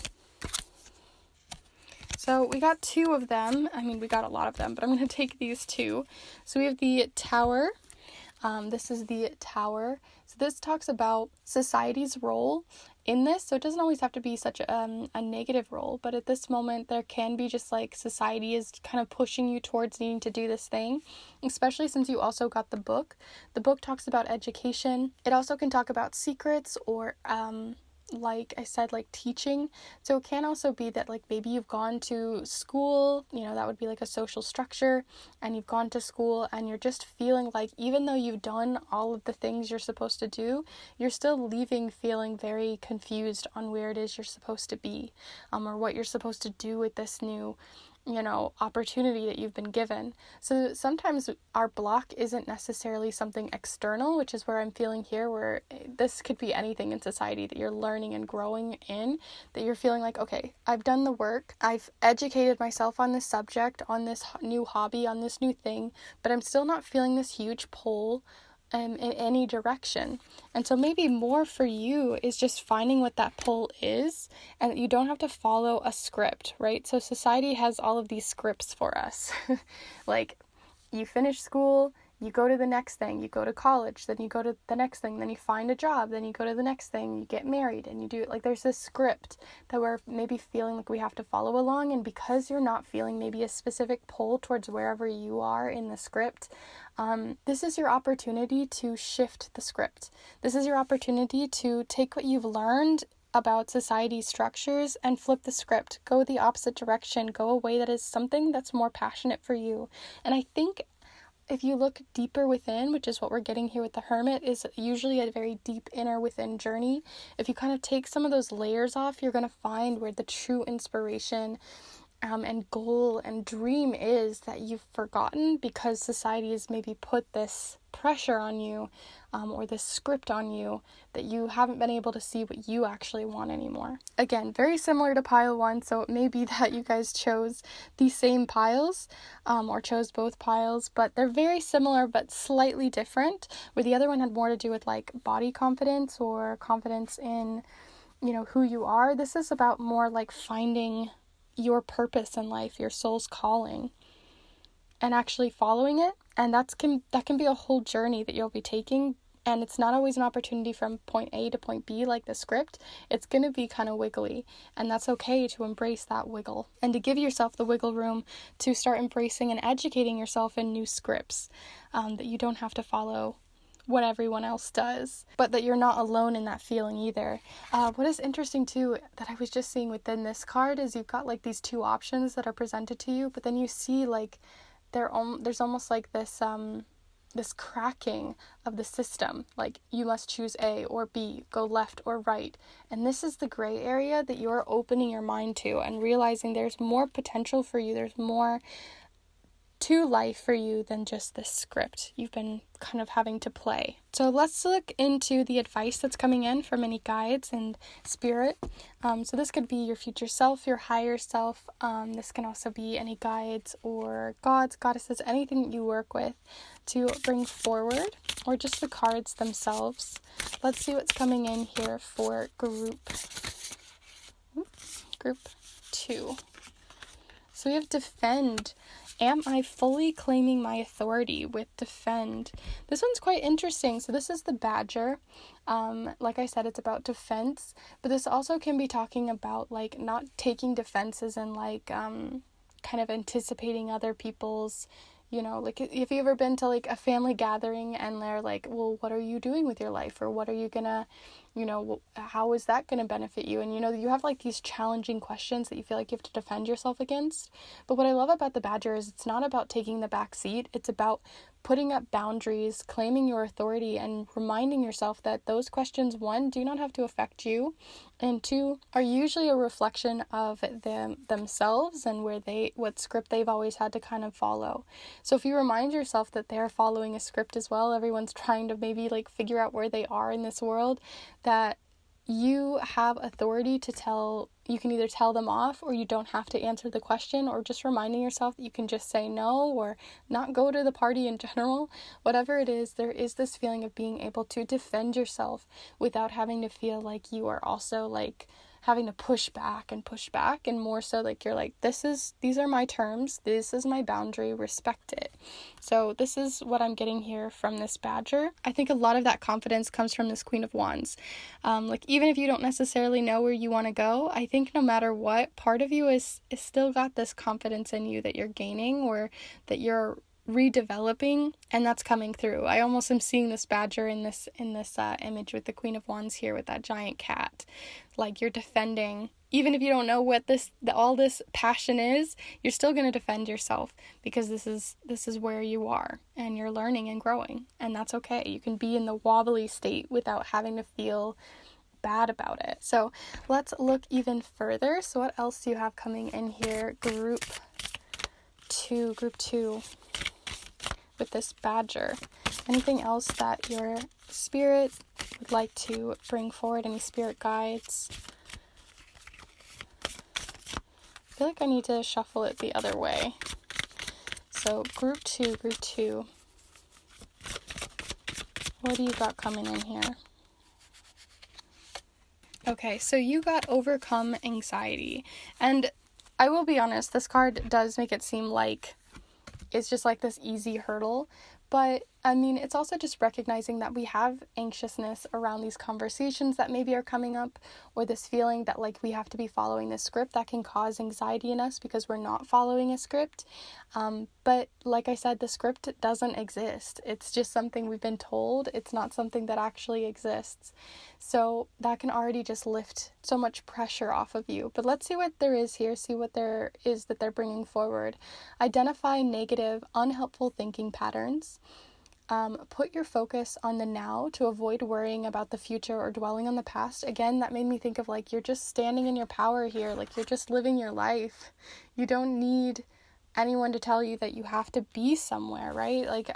A: So we got two of them. I mean, we got a lot of them, but I'm going to take these two. So we have the Tower. This is the Tower. So this talks about society's role in this. So it doesn't always have to be such a negative role, but at this moment there can be just like society is kind of pushing you towards needing to do this thing, especially since you also got the book. The book talks about education. It also can talk about secrets or like I said, like teaching. So it can also be that like maybe you've gone to school, that would be like a social structure, and you've gone to school and you're just feeling like even though you've done all of the things you're supposed to do, you're still leaving feeling very confused on where it is you're supposed to be, or what you're supposed to do with this new opportunity that you've been given. So sometimes our block isn't necessarily something external, which is where I'm feeling here, where this could be anything in society that you're learning and growing in, that you're feeling like, okay, I've done the work, I've educated myself on this subject, on this new hobby, on this new thing, but I'm still not feeling this huge pull in any direction. And so maybe more for you is just finding what that pull is, and you don't have to follow a script, right? So society has all of these scripts for us. Like you finish school, you go to the next thing, you go to college, then you go to the next thing, then you find a job, then you go to the next thing, you get married, and you do it. Like there's this script that we're maybe feeling like we have to follow along, and because you're not feeling maybe a specific pull towards wherever you are in the script, this is your opportunity to shift the script. This is your opportunity to take what you've learned about society's structures and flip the script, go the opposite direction, go a way that is something that's more passionate for you. And I think if you look deeper within, which is what we're getting here with the Hermit, is usually a very deep inner within journey. If you kind of take some of those layers off, you're going to find where the true inspiration and goal and dream is that you've forgotten because society has maybe put this pressure on you or this script on you that you haven't been able to see what you actually want anymore. Again, very similar to pile one, so it may be that you guys chose the same piles or chose both piles, but they're very similar but slightly different, where the other one had more to do with like body confidence or confidence in, who you are. This is about more like finding your purpose in life, your soul's calling, and actually following it. And that can be a whole journey that you'll be taking And it's not always an opportunity from point A to point B like the script. It's going to be kind of wiggly, and that's okay to embrace that wiggle and to give yourself the wiggle room to start embracing and educating yourself in new scripts, that you don't have to follow what everyone else does, but that you're not alone in that feeling either. What is interesting too that I was just seeing within this card is you've got like these two options that are presented to you, but then you see like there's almost like this cracking of the system, like you must choose A or B, go left or right. And this is the gray area that you're opening your mind to and realizing there's more potential for you, there's more to life for you than just this script you've been kind of having to play. So let's look into the advice that's coming in from any guides and spirit. So this could be your future self, your higher self. This can also be any guides or gods, goddesses, anything that you work with to bring forward, or just the cards themselves. Let's see what's coming in here for group 2. So we have defend. Am I fully claiming my authority with defend? This one's quite interesting. So this is the badger. Like I said, it's about defense, but this also can be talking about like not taking defenses and like kind of anticipating other people's, like if you ever been to like a family gathering and they're like, well, what are you doing with your life? Or what are you gonna, how is that gonna benefit you? And you have like these challenging questions that you feel like you have to defend yourself against. But what I love about the badger is it's not about taking the back seat. It's about putting up boundaries, claiming your authority, and reminding yourself that those questions, 1, do not have to affect you, and 2, are usually a reflection of themselves and what script they've always had to kind of follow. So if you remind yourself that they're following a script as well, everyone's trying to maybe like figure out where they are in this world, that you have authority to you can either tell them off, or you don't have to answer the question, or just reminding yourself that you can just say no or not go to the party in general. Whatever it is, there is this feeling of being able to defend yourself without having to feel like you are also like having to push back, and more so like you're like, these are my terms, this is my boundary, respect it. So this is what I'm getting here from this badger. I think a lot of that confidence comes from this Queen of Wands. Like even if you don't necessarily know where you want to go, I think no matter what, part of you is still got this confidence in you that you're gaining or that you're redeveloping, and that's coming through. I almost am seeing this badger in this image with the Queen of Wands here with that giant cat. Like you're defending, even if you don't know what all this passion is, you're still going to defend yourself, because this is where you are and you're learning and growing, and that's okay. You can be in the wobbly state without having to feel bad about it. So let's look even further. So what else do you have coming in here? Group 2 with this badger. Anything else that your spirit would like to bring forward? Any spirit guides? I feel like I need to shuffle it the other way. So group 2. What do you got coming in here? Okay, so you got overcome anxiety. And I will be honest, this card does make it seem like it's just like this easy hurdle, but I mean, it's also just recognizing that we have anxiousness around these conversations that maybe are coming up, or this feeling that like we have to be following this script that can cause anxiety in us because we're not following a script. But like I said, the script doesn't exist. It's just something we've been told. It's not something that actually exists. So that can already just lift so much pressure off of you. But let's see what there is here. See what there is that they're bringing forward. Identify negative, unhelpful thinking patterns. Put your focus on the now to avoid worrying about the future or dwelling on the past. Again, that made me think of like, you're just standing in your power here. Like you're just living your life. You don't need anyone to tell you that you have to be somewhere, right? Like,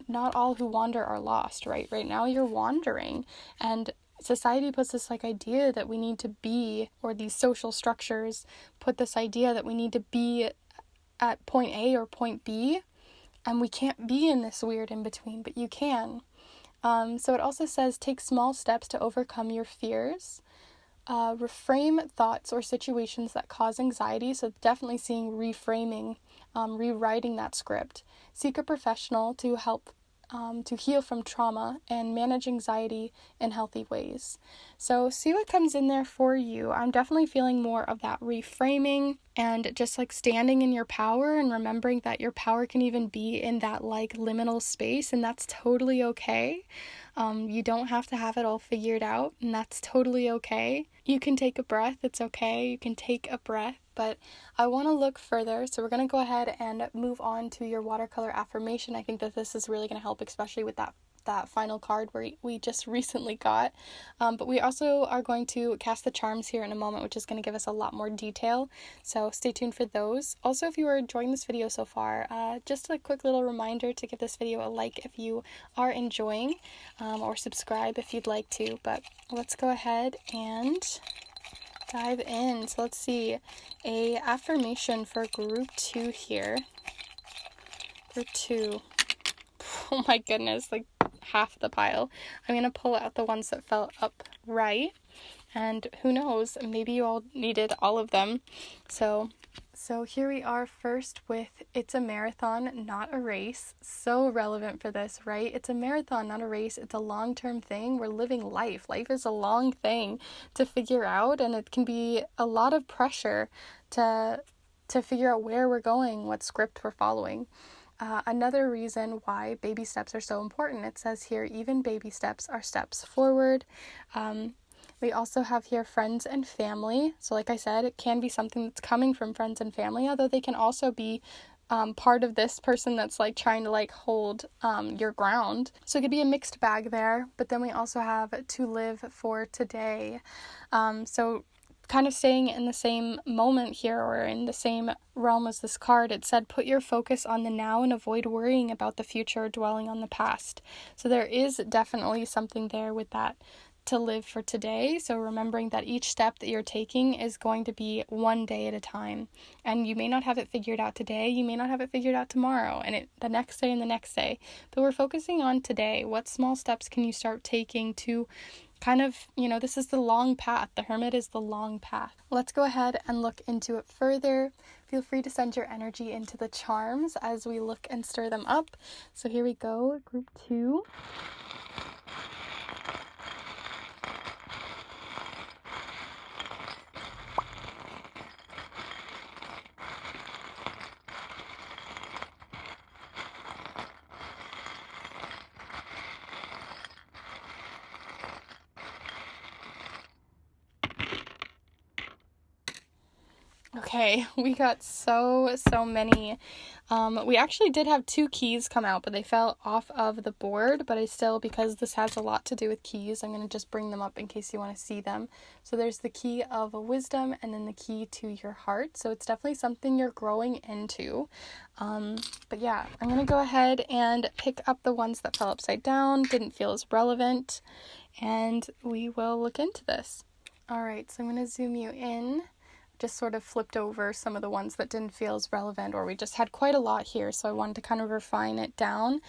A: not all who wander are lost, right? Right now you're wandering, and society puts this like idea that we need to be, or these social structures put this idea that we need to be at point A or point B, and we can't be in this weird in between, but you can. So it also says take small steps to overcome your fears. Reframe thoughts or situations that cause anxiety. So definitely seeing reframing, rewriting that script. Seek a professional to help to heal from trauma and manage anxiety in healthy ways. So see what comes in there for you. I'm definitely feeling more of that reframing and just like standing in your power and remembering that your power can even be in that like liminal space, and that's totally okay. You don't have to have it all figured out, and that's totally okay. You can take a breath. It's okay. You can take a breath. But I want to look further, so we're going to go ahead and move on to your watercolor affirmation. I think that this is really going to help, especially with that final card we just recently got. But we also are going to cast the charms here in a moment, which is going to give us a lot more detail. So stay tuned for those. Also, if you are enjoying this video so far, just a quick little reminder to give this video a like if you are enjoying, or subscribe if you'd like to. But let's go ahead and dive in. So let's see, a affirmation for group 2 here. Group 2. Oh my goodness, like half the pile. I'm going to pull out the ones that fell upright, and who knows, maybe you all needed all of them. So here we are first with it's a marathon, not a race. So relevant for this, right? It's a marathon, not a race. It's a long-term thing. We're living life. Life is a long thing to figure out, and it can be a lot of pressure to figure out where we're going, what script we're following. Another reason why baby steps are so important, it says here, even baby steps are steps forward. We also have here friends and family. So like I said, it can be something that's coming from friends and family, although they can also be part of this person that's like trying to like hold your ground. So it could be a mixed bag there. But then we also have to live for today. So kind of staying in the same moment here, or in the same realm as this card, it said put your focus on the now and avoid worrying about the future or dwelling on the past. So there is definitely something there with that, to live for today. So remembering that each step that you're taking is going to be one day at a time, and you may not have it figured out today, you may not have it figured out tomorrow, and the next day and the next day, but we're focusing on today. What small steps can you start taking to kind of, this is the long path. The Hermit is the long path. Let's go ahead and look into it further. Feel free to send your energy into the charms as we look and stir them up. So here we go, group 2. Okay, we got so many. We actually did have 2 keys come out, but they fell off of the board, but because this has a lot to do with keys, I'm going to just bring them up in case you want to see them. So there's the key of wisdom, and then the key to your heart. So it's definitely something you're growing into. But yeah, I'm going to go ahead and pick up the ones that fell upside down, didn't feel as relevant, and we will look into this. All right, so I'm going to zoom you in. Just sort of flipped over some of the ones that didn't feel as relevant, or we just had quite a lot here, so I wanted to kind of refine it down.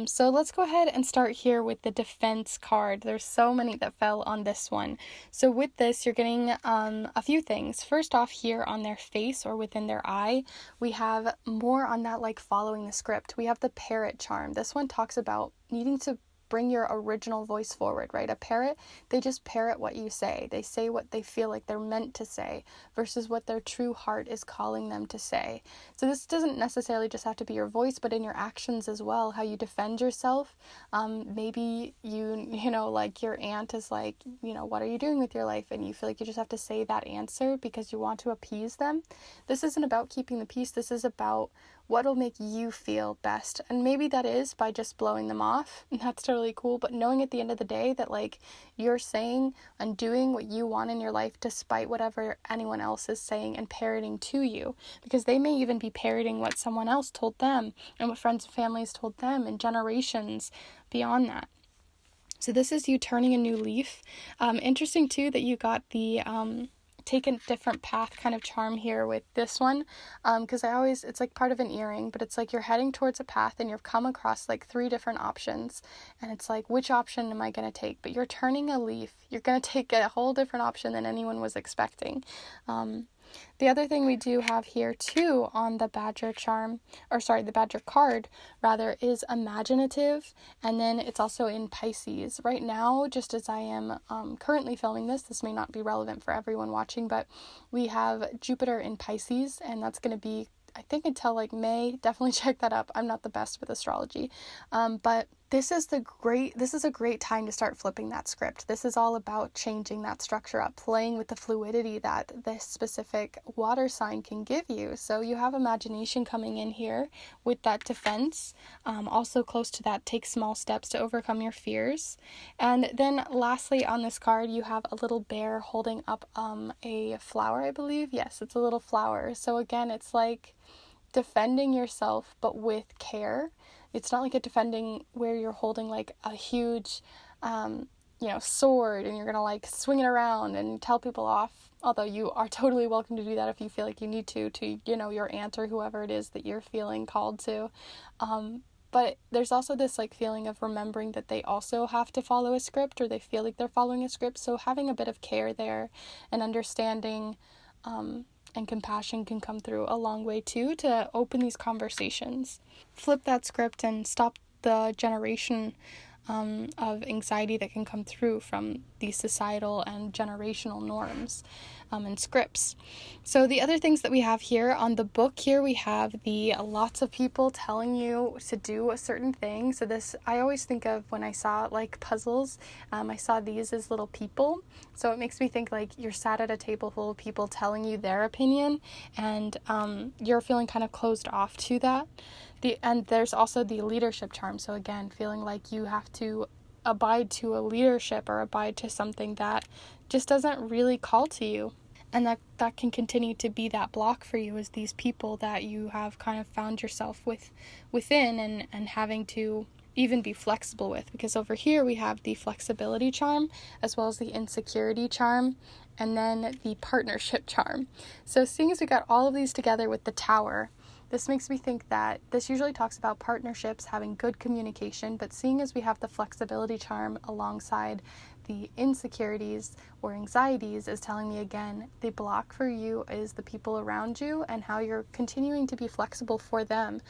A: So let's go ahead and start here with the defense card. There's so many that fell on this one. So with this, you're getting a few things. First off, here on their face or within their eye, we have more on that like following the script. We have the parrot charm. This one talks about needing to bring your original voice forward, right? A parrot, they just parrot what you say. They say what they feel like they're meant to say versus what their true heart is calling them to say. So this doesn't necessarily just have to be your voice, but in your actions as well, how you defend yourself. Maybe like your aunt is like, what are you doing with your life? And you feel like you just have to say that answer because you want to appease them. This isn't about keeping the peace. This is about what will make you feel best. And maybe that is by just blowing them off. And that's totally cool. But knowing at the end of the day that like you're saying and doing what you want in your life despite whatever anyone else is saying and parroting to you. Because they may even be parroting what someone else told them and what friends and families told them and generations beyond that. So this is you turning a new leaf. Interesting too that you got the take a different path kind of charm here with this one, because it's like part of an earring, but it's like you're heading towards a path and you've come across like 3 different options, and it's like, which option am I going to take? But you're turning a leaf. You're going to take a whole different option than anyone was expecting. The other thing we do have here too on the Badger the Badger card rather, is imaginative, and then it's also in Pisces. Right now, just as I am currently filming this may not be relevant for everyone watching, but we have Jupiter in Pisces, and that's going to be, I think, until like May. Definitely check that up. I'm not the best with astrology, but this is a great time to start flipping that script. This is all about changing that structure up, playing with the fluidity that this specific water sign can give you. So you have imagination coming in here with that defense. Also close to that, take small steps to overcome your fears. And then lastly on this card, you have a little bear holding up a flower, I believe. Yes, it's a little flower. So again, it's like defending yourself, but with care. It's not like a defending where you're holding like a huge, sword and you're going to like swing it around and tell people off. Although you are totally welcome to do that if you feel like you need to, your aunt or whoever it is that you're feeling called to. But there's also this like feeling of remembering that they also have to follow a script, or they feel like they're following a script. So having a bit of care there and understanding, and compassion can come through a long way too, to open these conversations. Flip that script and stop the generation of anxiety that can come through from these societal and generational norms and scripts. So the other things that we have here on the book here, we have the lots of people telling you to do a certain thing. So this, I always think of when I saw like puzzles, I saw these as little people. So it makes me think like you're sat at a table full of people telling you their opinion, and you're feeling kind of closed off to that. And there's also the leadership charm. So again, feeling like you have to abide to a leadership or abide to something that just doesn't really call to you. And that can continue to be that block for you, is these people that you have kind of found yourself within and having to even be flexible with. Because over here we have the flexibility charm, as well as the insecurity charm, and then the partnership charm. So seeing as we got all of these together with the Tower, this makes me think that this usually talks about partnerships having good communication, but seeing as we have the flexibility charm alongside the insecurities or anxieties, is telling me again, the block for you is the people around you and how you're continuing to be flexible for them.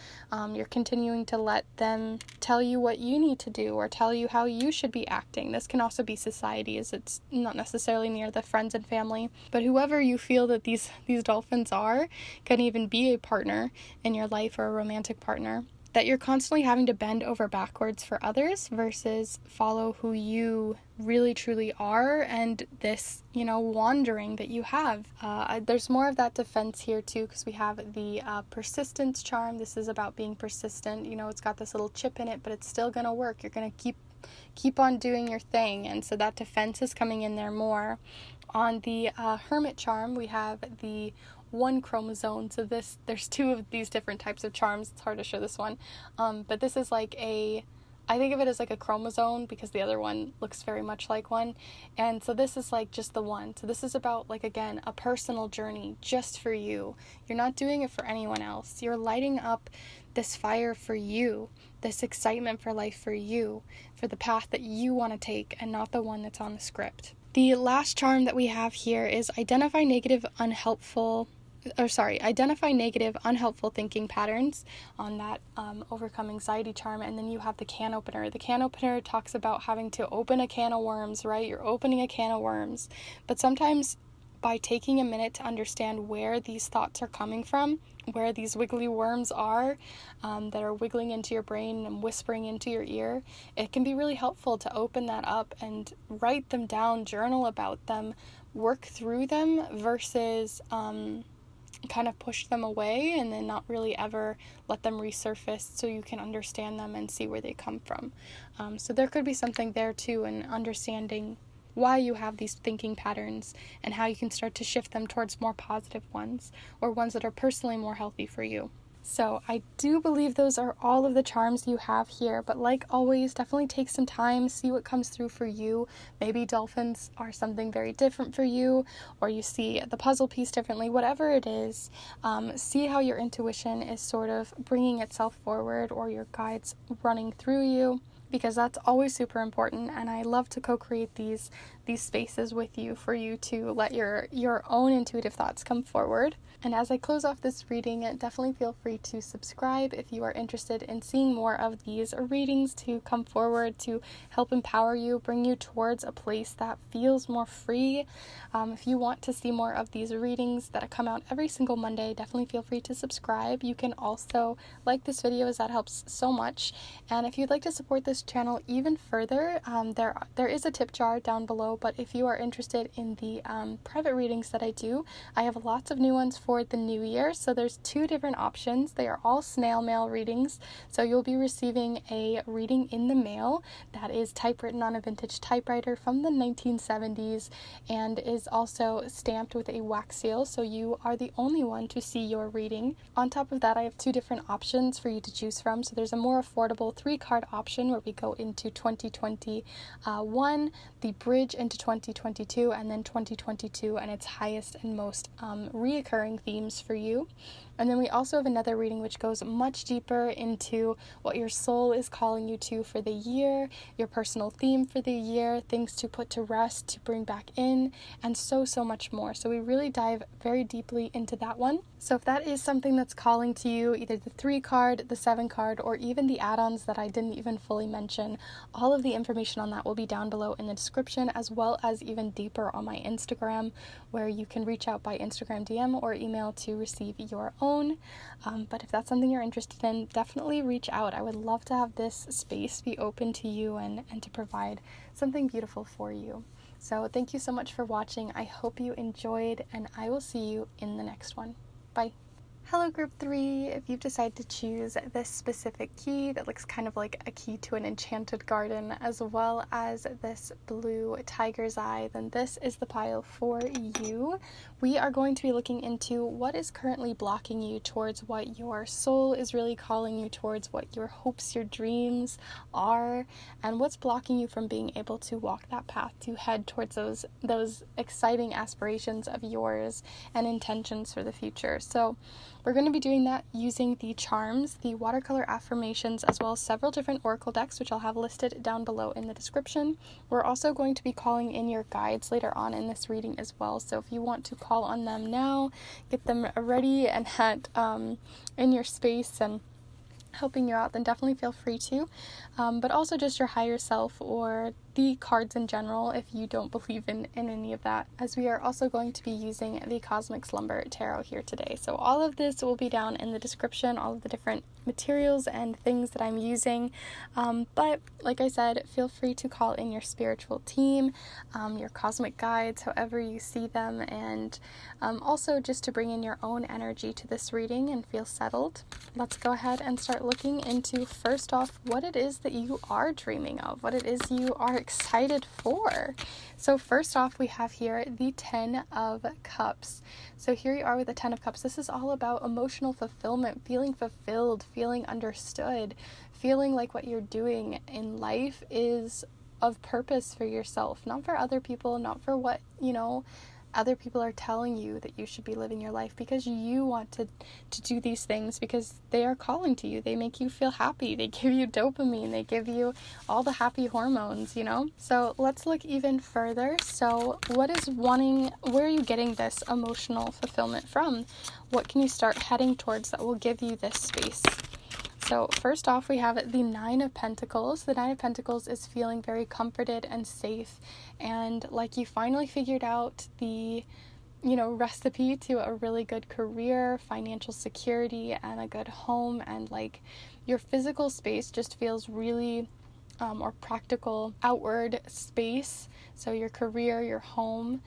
A: You're continuing to let them tell you what you need to do or tell you how you should be acting. This can also be society, as it's not necessarily near the friends and family, but whoever you feel that these dolphins are can even be a partner in your life or a romantic partner. That you're constantly having to bend over backwards for others versus follow who you really truly are, and this, wandering that you have. There's more of that defense here too, because we have the persistence charm. This is about being persistent. It's got this little chip in it, but it's still going to work. You're going to keep on doing your thing, and so that defense is coming in there more. On the hermit charm, we have the one chromosome. So there's two of these different types of charms. It's hard to show this one. But this is like I think of it as like a chromosome, because the other one looks very much like one. And so this is like just the one. So this is about, like, again, a personal journey just for you. You're not doing it for anyone else. You're lighting up this fire for you, this excitement for life for you, for the path that you want to take, and not the one that's on the script. The last charm that we have here is identify negative, unhelpful thinking patterns on that overcome anxiety charm. And then you have the can opener. The can opener talks about having to open a can of worms, right? You're opening a can of worms. But sometimes by taking a minute to understand where these thoughts are coming from, where these wiggly worms are that are wiggling into your brain and whispering into your ear, it can be really helpful to open that up and write them down, journal about them, work through them, versus kind of push them away and then not really ever let them resurface so you can understand them and see where they come from. So there could be something there too, in understanding why you have these thinking patterns and how you can start to shift them towards more positive ones, or ones that are personally more healthy for you. So I do believe those are all of the charms you have here, but like always, definitely take some time, see what comes through for you. Maybe dolphins are something very different for you, or you see the puzzle piece differently, whatever it is. See how your intuition is sort of bringing itself forward, or your guides running through you. because that's always super important, and I love to co-create these spaces with you for you to let your own intuitive thoughts come forward. And as I close off this reading, definitely feel free to subscribe if you are interested in seeing more of these readings to come forward to help empower you, bring you towards a place that feels more free. If you want to see more of these readings that come out every single Monday, definitely feel free to subscribe. You can also like this video, as that helps so much. And if you'd like to support this channel even further, there is a tip jar down below, but if you are interested in the private readings that I do, I have lots of new ones for the new year. So there's 2 different options. They are all snail mail readings. So you'll be receiving a reading in the mail that is typewritten on a vintage typewriter from the 1970s and is also stamped with a wax seal. So you are the only one to see your reading. On top of that, I have 2 different options for you to choose from. So there's a more affordable 3-card option where we go into 2021, the bridge into 2022, and then 2022 and its highest and most reoccurring themes for you. And then we also have another reading which goes much deeper into what your soul is calling you to for the year, your personal theme for the year, things to put to rest, to bring back in, and so much more. So we really dive very deeply into that one. So if that is something that's calling to you, either the 3-card, the 7-card, or even the add-ons that I didn't even fully mention, all of the information on that will be down below in the description, as well as even deeper on my Instagram, where you can reach out by Instagram DM or email to receive your own. But if that's something you're interested in, definitely reach out. I would love to have this space be open to you and to provide something beautiful for you. So thank you so much for watching. I hope you enjoyed, and I will see you in the next one. Bye. Hello group 3, if you've decided to choose this specific key that looks kind of like a key to an enchanted garden, as well as this blue tiger's eye, then this is the pile for you. We are going to be looking into what is currently blocking you towards what your soul is really calling you towards, what your hopes, your dreams are, and what's blocking you from being able to walk that path to head towards those exciting aspirations of yours and intentions for the future. So we're going to be doing that using the charms, the watercolor affirmations, as well as several different oracle decks, which I'll have listed down below in the description. We're also going to be calling in your guides later on in this reading as well. So if you want to call on them now, get them ready and in your space and helping you out, then definitely feel free to. But also just your higher self or the cards in general if you don't believe in any of that, as we are also going to be using the Cosmic Slumber Tarot here today. So all of this will be down in the description, all of the different materials and things that I'm using. But like I said, feel free to call in your spiritual team, your cosmic guides, however you see them, and also just to bring in your own energy to this reading and feel settled. Let's go ahead and start looking into, first off, what it is that you are dreaming of, what it is you are excited for. So first off, we have here the 10 of Cups. So here you are with the 10 of Cups. This is all about emotional fulfillment, feeling fulfilled, feeling understood, feeling like what you're doing in life is of purpose for yourself, not for other people, not for what, other people are telling you that you should be living your life, because you want to do these things because they are calling to you. They make you feel happy. They give you dopamine. They give you all the happy hormones, So let's look even further. So where are you getting this emotional fulfillment from? What can you start heading towards that will give you this space? So first off, we have the 9 of Pentacles. The 9 of Pentacles is feeling very comforted and safe, and like you finally figured out the, recipe to a really good career, financial security, and a good home, and like your physical space just feels really or practical outward space. So your career, your home,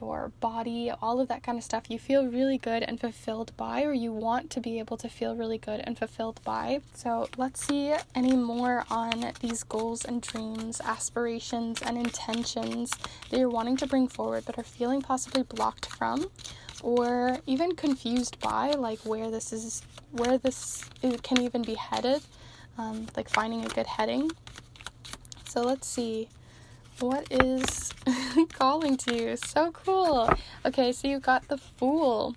A: your body, all of that kind of stuff, you feel really good and fulfilled by, or you want to be able to feel really good and fulfilled by. So let's see any more on these goals and dreams, aspirations and intentions that you're wanting to bring forward but are feeling possibly blocked from, or even confused by, like where this can even be headed, like finding a good heading. So let's see. What is calling to you? So cool. Okay, so you got the Fool.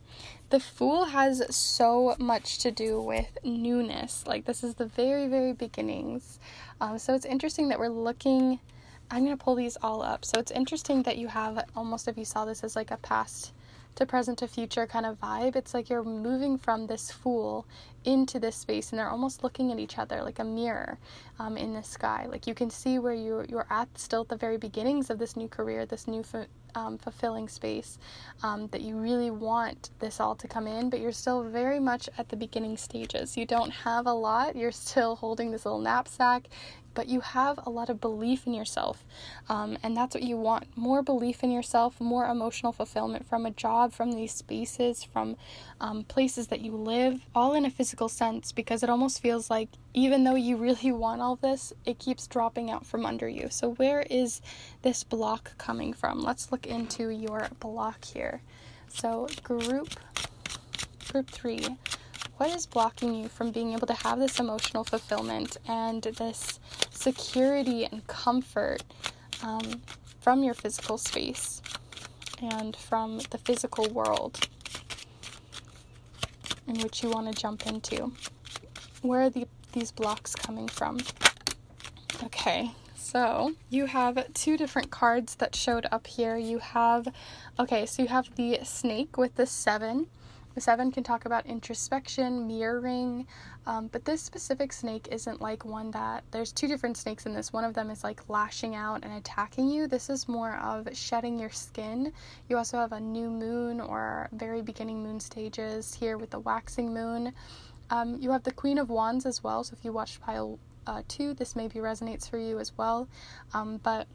A: The Fool has so much to do with newness. Like, this is the very, very beginnings. So it's interesting that we're looking, I'm going to pull these all up. So it's interesting that you have, almost if you saw this as like a past to present to future kind of vibe, it's like you're moving from this Fool into this space, and they're almost looking at each other like a mirror in the sky. Like, you can see where you're at still at the very beginnings of this new career, this new fulfilling space, that you really want this all to come in, but you're still very much at the beginning stages. You don't have a lot. You're still holding this little knapsack, but you have a lot of belief in yourself, and that's what you want. More belief in yourself, more emotional fulfillment from a job, from these spaces, from places that you live, all in a physical sense, because it almost feels like even though you really want all this, it keeps dropping out from under you. So where is this block coming from? Let's look into your block here. So group 3. What is blocking you from being able to have this emotional fulfillment and this security and comfort from your physical space and from the physical world in which you want to jump into? Where are these blocks coming from? Okay, so you have 2 different cards that showed up here. You have the snake with the 7. The 7 can talk about introspection, mirroring, but this specific snake isn't like one that, there's 2 different snakes in this. One of them is like lashing out and attacking you. This is more of shedding your skin. You also have a new moon or very beginning moon stages here with the waxing moon. You have the Queen of Wands as well, so if you watched pile 2, this maybe resonates for you as well, but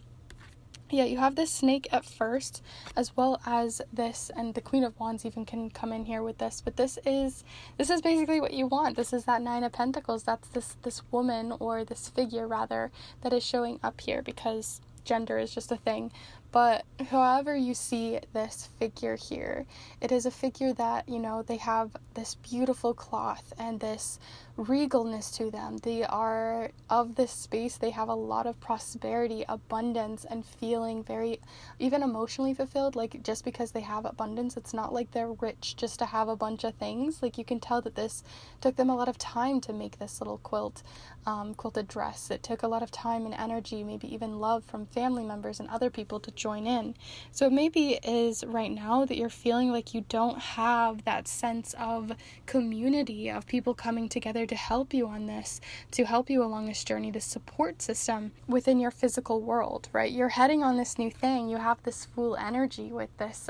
A: yeah, you have this snake at first, as well as this, and the Queen of Wands even can come in here with this, but this is basically what you want. This is that 9 of Pentacles. That's this woman, or this figure rather, that is showing up here, because gender is just a thing. But however you see this figure here, it is a figure that, they have this beautiful cloth and this regalness to them. They are of this space. They have a lot of prosperity, abundance, and feeling very, even emotionally fulfilled. Like, just because they have abundance, it's not like they're rich just to have a bunch of things. Like, you can tell that this took them a lot of time to make this little quilted dress. It took a lot of time and energy, maybe even love from family members and other people to join in. So it maybe is right now that you're feeling like you don't have that sense of community, of people coming together to help you on this, to help you along this journey, this support system within your physical world, right? You're heading on this new thing. You have this Fool energy with this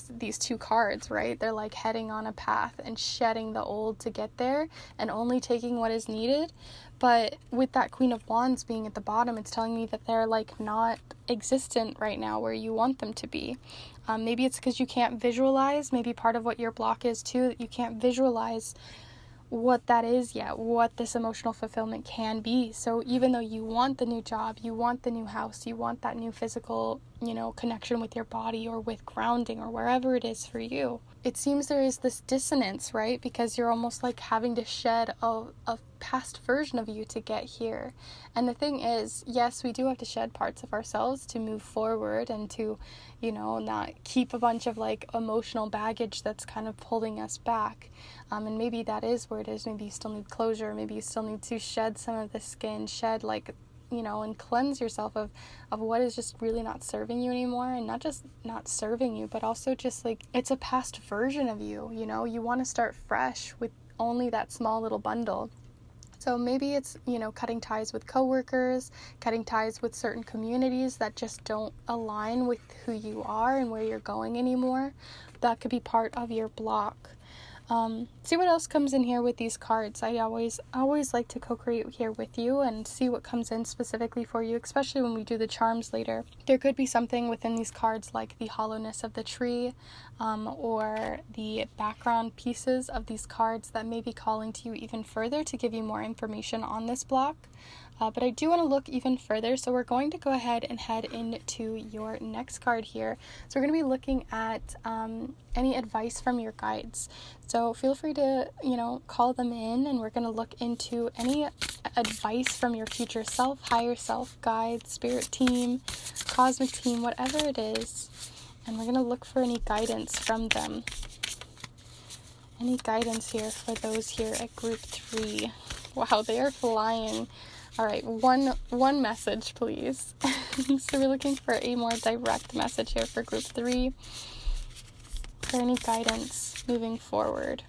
A: these 2 cards, right? They're like heading on a path and shedding the old to get there and only taking what is needed. But with that Queen of Wands being at the bottom, it's telling me that they're like not existent right now where you want them to be. Maybe it's because you can't visualize. Maybe part of what your block is too, that you can't visualize what that is yet, what this emotional fulfillment can be. So even though you want the new job, you want the new house, you want that new physical, connection with your body or with grounding or wherever it is for you, it seems there is this dissonance, right? Because you're almost like having to shed a past version of you to get here. And the thing is, yes, we do have to shed parts of ourselves to move forward and to, not keep a bunch of like emotional baggage that's kind of pulling us back. And maybe that is where it is. Maybe you still need closure. Maybe you still need to shed some of the skin, and cleanse yourself of what is just really not serving you anymore. And not just not serving you, but also just like it's a past version of you. You want to start fresh with only that small little bundle. So maybe it's, cutting ties with coworkers, cutting ties with certain communities that just don't align with who you are and where you're going anymore. That could be part of your block. See what else comes in here with these cards. I always like to co-create here with you and see what comes in specifically for you, especially when we do the charms later. There could be something within these cards like the hollowness of the tree, or the background pieces of these cards that may be calling to you even further to give you more information on this block. But I do want to look even further, so we're going to go ahead and head into your next card here. So we're going to be looking at any advice from your guides. So feel free to, call them in, and we're going to look into any advice from your future self, higher self, guide, spirit team, cosmic team, whatever it is. And we're going to look for any guidance from them. Any guidance here for those here at group 3? Wow, they are flying. All right, one message, please. So we're looking for a more direct message here for group 3. For any guidance moving forward.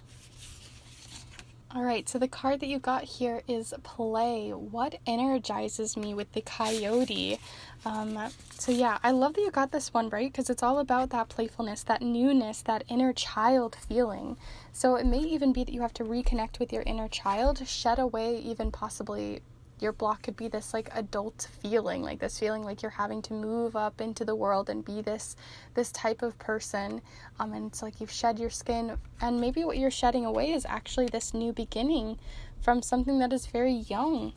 A: All right, so the card that you got here is play. What energizes me with the coyote? So yeah, I love that you got this one, right? Because it's all about that playfulness, that newness, that inner child feeling. So it may even be that you have to reconnect with your inner child, shed away even possibly your block could be this like adult feeling, like this feeling like you're having to move up into the world and be this type of person. And it's like you've shed your skin, and maybe what you're shedding away is actually this new beginning from something that is very young.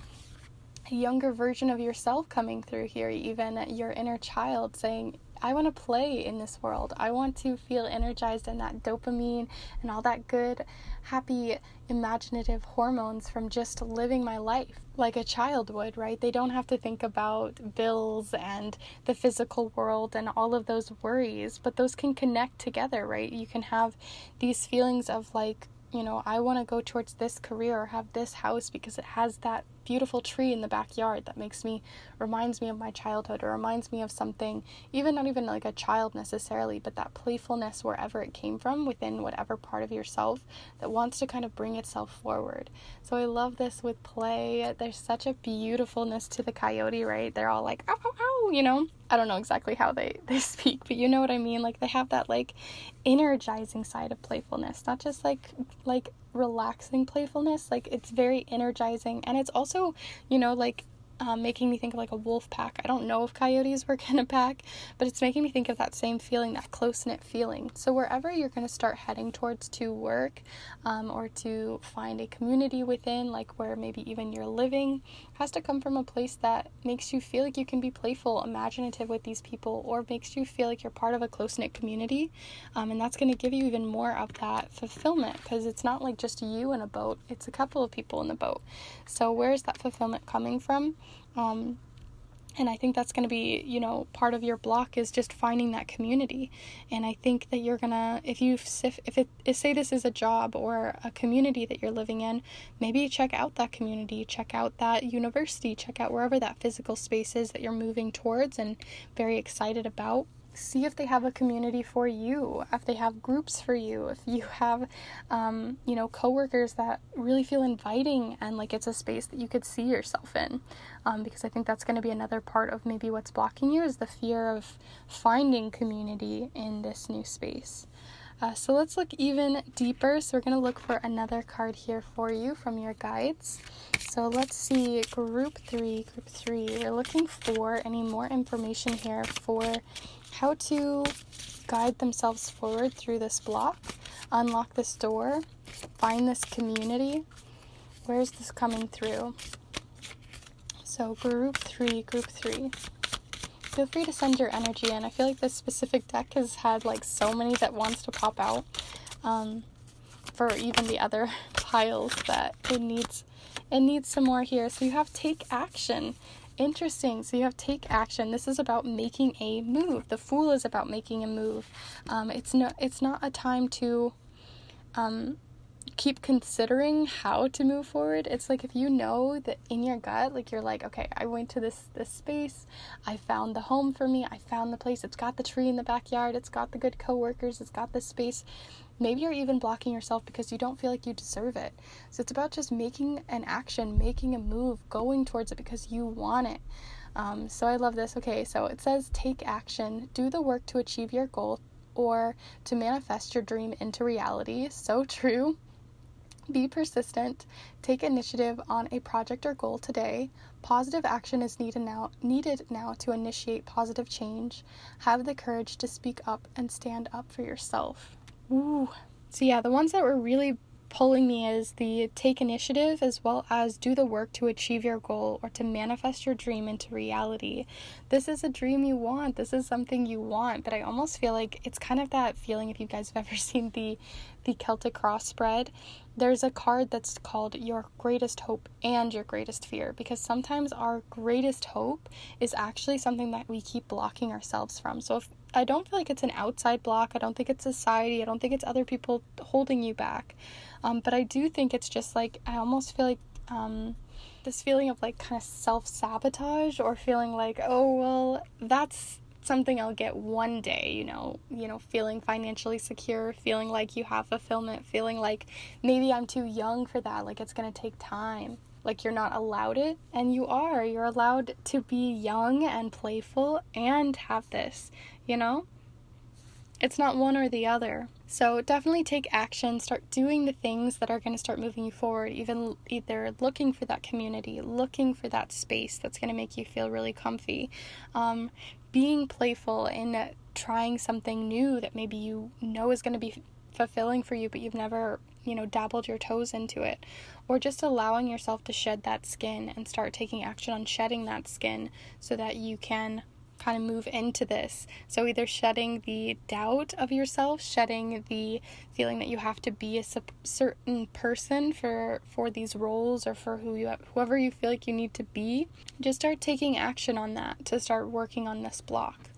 A: A younger version of yourself coming through here, even your inner child saying, I want to play in this world. I want to feel energized, and that dopamine and all that good, happy, imaginative hormones from just living my life like a child would, right? They don't have to think about bills and the physical world and all of those worries, but those can connect together, right? You can have these feelings of like, you know, I want to go towards this career or have this house because it has that beautiful tree in the backyard that reminds me of my childhood, or reminds me of something, not even like a child necessarily, but that playfulness wherever it came from within whatever part of yourself that wants to kind of bring itself forward. So I love this with play. There's such a beautifulness to the coyote, right? They're all like, ow, ow, ow, you know? I don't know exactly how they speak, but you know what I mean? Like they have that like energizing side of playfulness, not just like relaxing playfulness. Like it's very energizing, and it's also, you know, like making me think of like a wolf pack. I don't know if coyotes work in a pack, but it's making me think of that same feeling, that close-knit feeling. So wherever you're going to start heading towards to work, or to find a community within, like where maybe even you're living, has to come from a place that makes you feel like you can be playful, imaginative with these people, or makes you feel like you're part of a close-knit community. And that's going to give you even more of that fulfillment, because it's not like just you in a boat, it's a couple of people in the boat. So where is that fulfillment coming from? And I think that's going to be, you know, part of your block is just finding that community. And I think that you're going to, say this is a job or a community that you're living in, maybe check out that community, check out that university, check out wherever that physical space is that you're moving towards and very excited about. See if they have a community for you, if they have groups for you, if you have, you know, coworkers that really feel inviting and like it's a space that you could see yourself in. Because I think that's going to be another part of maybe what's blocking you is the fear of finding community in this new space. So let's look even deeper. So we're going to look for another card here for you from your guides. So let's see, group 3. We're looking for any more information here for how to guide themselves forward through this block, unlock this door, find this community. Where is this coming through? So group 3. Feel free to send your energy in. I feel like this specific deck has had like so many that wants to pop out, for even the other piles that it needs some more here. So you have take action. Interesting. So you have take action. This is about making a move. The Fool is about making a move. It's not a time to keep considering how to move forward. It's like if you know that in your gut, like you're like, okay, I went to this space, I found the home for me, I found the place, it's got the tree in the backyard, it's got the good coworkers, it's got the space. Maybe you're even blocking yourself because you don't feel like you deserve it. So it's about just making an action, making a move, going towards it because you want it. So I love this. Okay, so it says take action, do the work to achieve your goal or to manifest your dream into reality. So true. Be persistent. Take initiative on a project or goal today. Positive action is needed now to initiate positive change. Have the courage to speak up and stand up for yourself. Ooh. So yeah, the ones that were really pulling me is the take initiative as well as do the work to achieve your goal or to manifest your dream into reality. This is a dream you want. This is something you want, but I almost feel like it's kind of that feeling, if you guys have ever seen the Celtic cross spread, there's a card that's called your greatest hope and your greatest fear, because sometimes our greatest hope is actually something that we keep blocking ourselves from. So I don't feel like it's an outside block. I don't think it's society. I don't think it's other people holding you back. But I do think it's just like, I almost feel like this feeling of like kind of self-sabotage, or feeling like, oh, well, that's something I'll get one day, you know, feeling financially secure, feeling like you have fulfillment, feeling like maybe I'm too young for that, like it's going to take time. Like you're not allowed it, and you're allowed to be young and playful and have this, you know? It's not one or the other. So definitely take action, start doing the things that are going to start moving you forward, either looking for that community, looking for that space that's going to make you feel really comfy, being playful in trying something new that maybe you know is going to be fulfilling for you, but you've never, dabbled your toes into it, or just allowing yourself to shed that skin and start taking action on shedding that skin so that you can kind of move into this. So either shedding the doubt of yourself, shedding the feeling that you have to be a certain person for these roles, or for whoever you feel like you need to be. Just start taking action on that to start working on this block.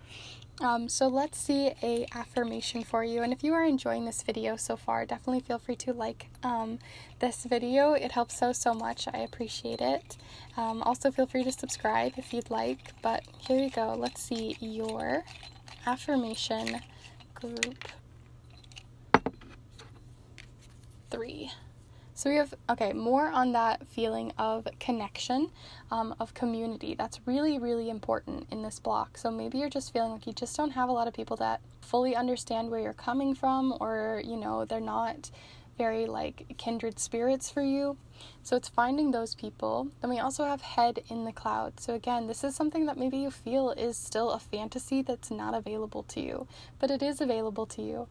A: So let's see a affirmation for you. And if you are enjoying this video so far, definitely feel free to like this video. It helps so much. I appreciate it. Also feel free to subscribe if you'd like. But here you go. Let's see your affirmation group 3. So we have, more on that feeling of connection, of community. That's really, really important in this block. So maybe you're just feeling like you just don't have a lot of people that fully understand where you're coming from, or, they're not very like kindred spirits for you. So it's finding those people. Then we also have head in the clouds. So again, this is something that maybe you feel is still a fantasy that's not available to you, but it is available to you.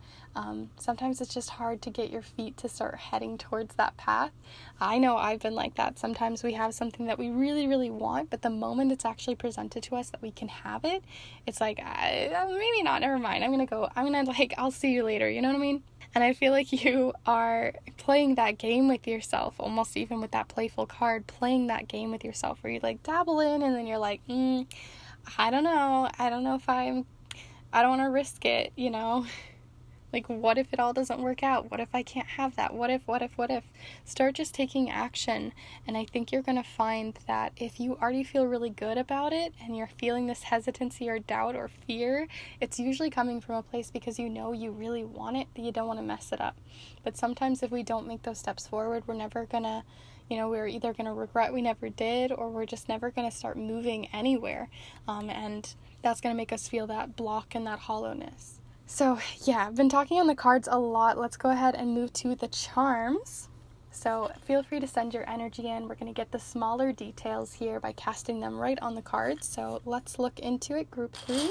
A: Sometimes it's just hard to get your feet to start heading towards that path. I know I've been like that. Sometimes we have something that we really, really want, but the moment it's actually presented to us that we can have it, it's like, maybe not, never mind. I'll see you later. You know what I mean? And I feel like you are playing that game with yourself, almost even with that playful card, playing that game with yourself where you like dabble in, and then you're like, I don't know if I don't want to risk it, Like, what if it all doesn't work out? What if I can't have that? What if? Start just taking action. And I think you're going to find that if you already feel really good about it and you're feeling this hesitancy or doubt or fear, it's usually coming from a place because you really want it, but you don't want to mess it up. But sometimes if we don't make those steps forward, we're never going to, we're either going to regret we never did, or we're just never going to start moving anywhere. And that's going to make us feel that block and that hollowness. So yeah, I've been talking on the cards a lot. Let's go ahead and move to the charms. So feel free to send your energy in. We're going to get the smaller details here by casting them right on the cards. So let's look into it, group 3.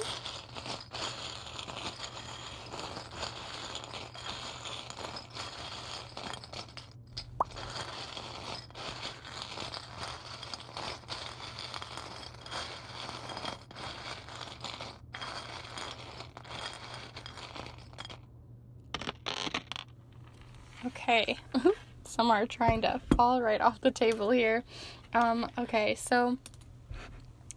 A: Okay, some are trying to fall right off the table here. Okay, so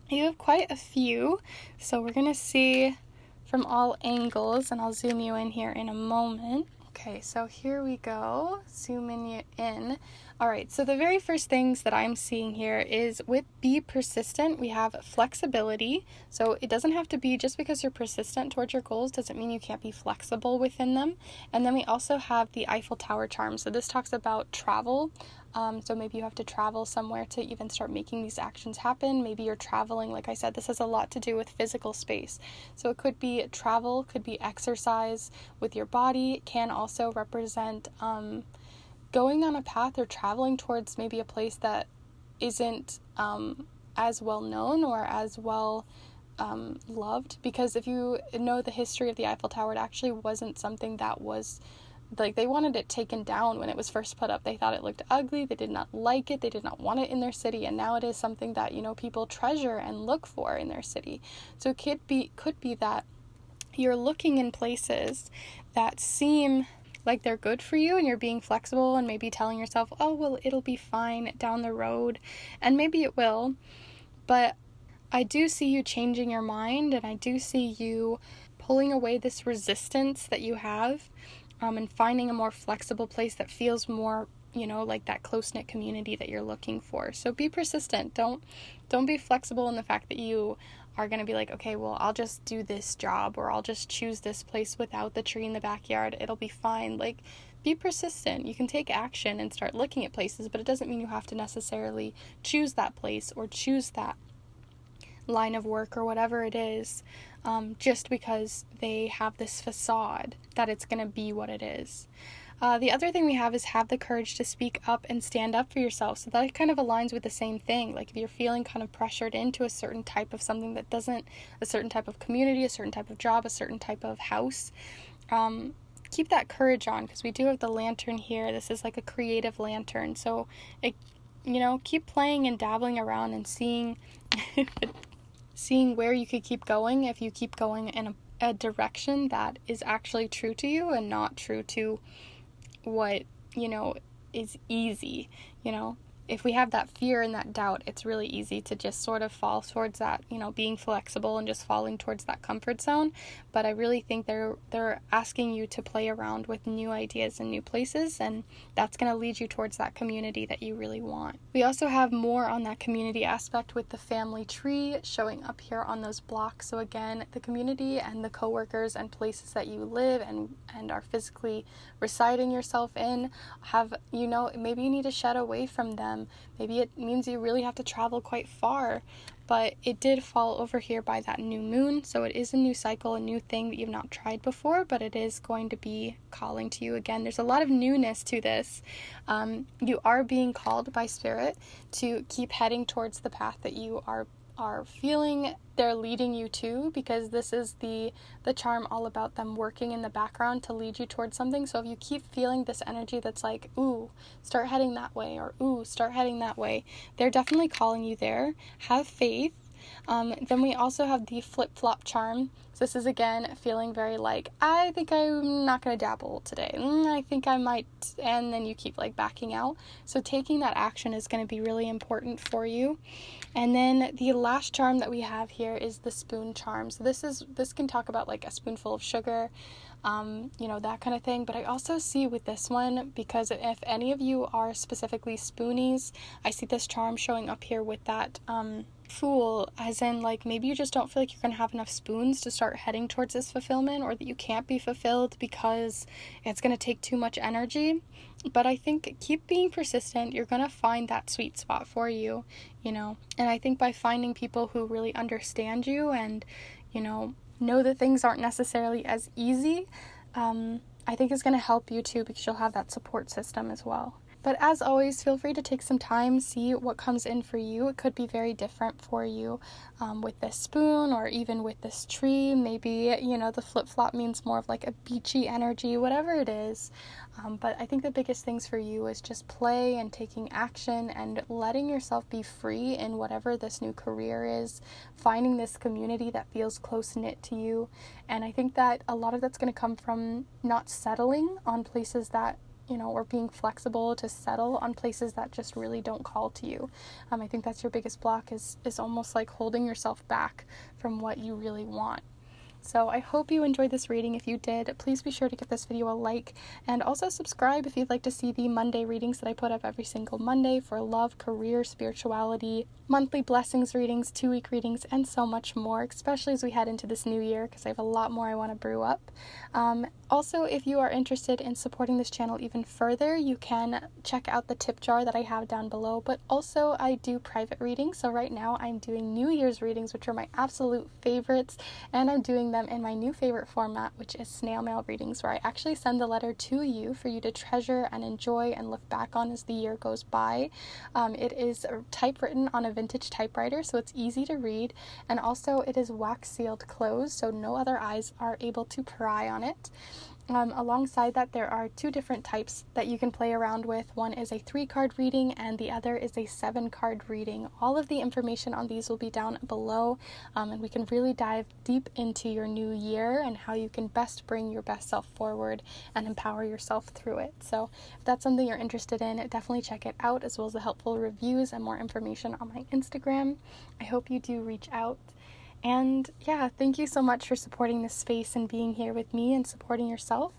A: you have quite a few, so we're gonna see from all angles, and I'll zoom you in here in a moment. Okay, so here we go, zooming you in. All right, so the very first things that I'm seeing here is with be persistent, we have flexibility. So it doesn't have to be, just because you're persistent towards your goals doesn't mean you can't be flexible within them. And then we also have the Eiffel Tower charm. So this talks about travel. So maybe you have to travel somewhere to even start making these actions happen. Maybe you're traveling. Like I said, this has a lot to do with physical space. So it could be travel, could be exercise with your body. It can also represent going on a path or traveling towards maybe a place that isn't as well known or as well loved. Because if you know the history of the Eiffel Tower, it actually wasn't something that was, like, they wanted it taken down when it was first put up. They thought it looked ugly. They did not like it. They did not want it in their city. And now it is something that, people treasure and look for in their city. So it could be that you're looking in places that seem like they're good for you, and you're being flexible and maybe telling yourself, oh, well, it'll be fine down the road. And maybe it will. But I do see you changing your mind, and I do see you pulling away this resistance that you have, and finding a more flexible place that feels more, like that close-knit community that you're looking for. So be persistent. Don't be flexible in the fact that you are going to be like, okay, well, I'll just do this job, or I'll just choose this place without the tree in the backyard. It'll be fine. Like, be persistent. You can take action and start looking at places, but it doesn't mean you have to necessarily choose that place or choose that line of work or whatever it is, just because they have this facade that it's going to be what it is. The other thing we have is have the courage to speak up and stand up for yourself. So that kind of aligns with the same thing. Like if you're feeling kind of pressured into a certain type of something that doesn't, a certain type of community, a certain type of job, a certain type of house, keep that courage on, because we do have the lantern here. This is like a creative lantern. So, keep playing and dabbling around and seeing where you could keep going if you keep going in a direction that is actually true to you and not true to what, is easy. If we have that fear and that doubt, it's really easy to just sort of fall towards that, being flexible and just falling towards that comfort zone. But I really think they're asking you to play around with new ideas and new places, and that's going to lead you towards that community that you really want. We also have more on that community aspect with the family tree showing up here on those blocks. So again, the community and the coworkers and places that you live and are physically residing yourself in have, maybe you need to shed away from them. Maybe it means you really have to travel quite far, but it did fall over here by that new moon, so it is a new cycle, a new thing that you've not tried before, but it is going to be calling to you again. There's a lot of newness to this. You are being called by Spirit to keep heading towards the path that you are feeling they're leading you to, because this is the charm all about them working in the background to lead you towards something. So if you keep feeling this energy that's like, ooh, start heading that way, or ooh, start heading that way, they're definitely calling you there. Have faith. Then we also have the flip-flop charm. So this is again feeling very like, I think I'm not going to dabble today. I think I might, and then you keep like backing out. So taking that action is going to be really important for you. And then the last charm that we have here is the spoon charm. So this can talk about like a spoonful of sugar, that kind of thing. But I also see with this one, because if any of you are specifically spoonies, I see this charm showing up here with that Fool, as in like maybe you just don't feel like you're going to have enough spoons to start heading towards this fulfillment, or that you can't be fulfilled because it's going to take too much energy. But I think keep being persistent. You're going to find that sweet spot for you, and I think by finding people who really understand you and, know that things aren't necessarily as easy, I think is going to help you too, because you'll have that support system as well. But as always, feel free to take some time, see what comes in for you. It could be very different for you with this spoon, or even with this tree. Maybe, the flip-flop means more of like a beachy energy, whatever it is. But I think the biggest things for you is just play and taking action and letting yourself be free in whatever this new career is, finding this community that feels close-knit to you. And I think that a lot of that's going to come from not settling on places that, or being flexible to settle on places that just really don't call to you. I think that's your biggest block, is almost like holding yourself back from what you really want. So I hope you enjoyed this reading. If you did, please be sure to give this video a like, and also subscribe if you'd like to see the Monday readings that I put up every single Monday for love, career, spirituality, monthly blessings readings, 2-week readings, and so much more, especially as we head into this new year, because I have a lot more I want to brew up. Also, if you are interested in supporting this channel even further, you can check out the tip jar that I have down below, but also I do private readings. So right now I'm doing New Year's readings, which are my absolute favorites, and I'm doing them in my new favorite format, which is snail mail readings, where I actually send the letter to you for you to treasure and enjoy and look back on as the year goes by. It is typewritten on a vintage typewriter, so it's easy to read, and also it is wax sealed closed, so no other eyes are able to pry on it. Alongside that, there are 2 different types that you can play around with. One is a 3-card reading, and the other is a 7-card reading. All of the information on these will be down below, and we can really dive deep into your new year and how you can best bring your best self forward and empower yourself through it. So if that's something you're interested in, definitely check it out, as well as the helpful reviews and more information on my Instagram. I hope you do reach out. And yeah, thank you so much for supporting this space and being here with me and supporting yourself.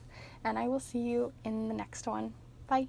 A: And I will see you in the next one. Bye.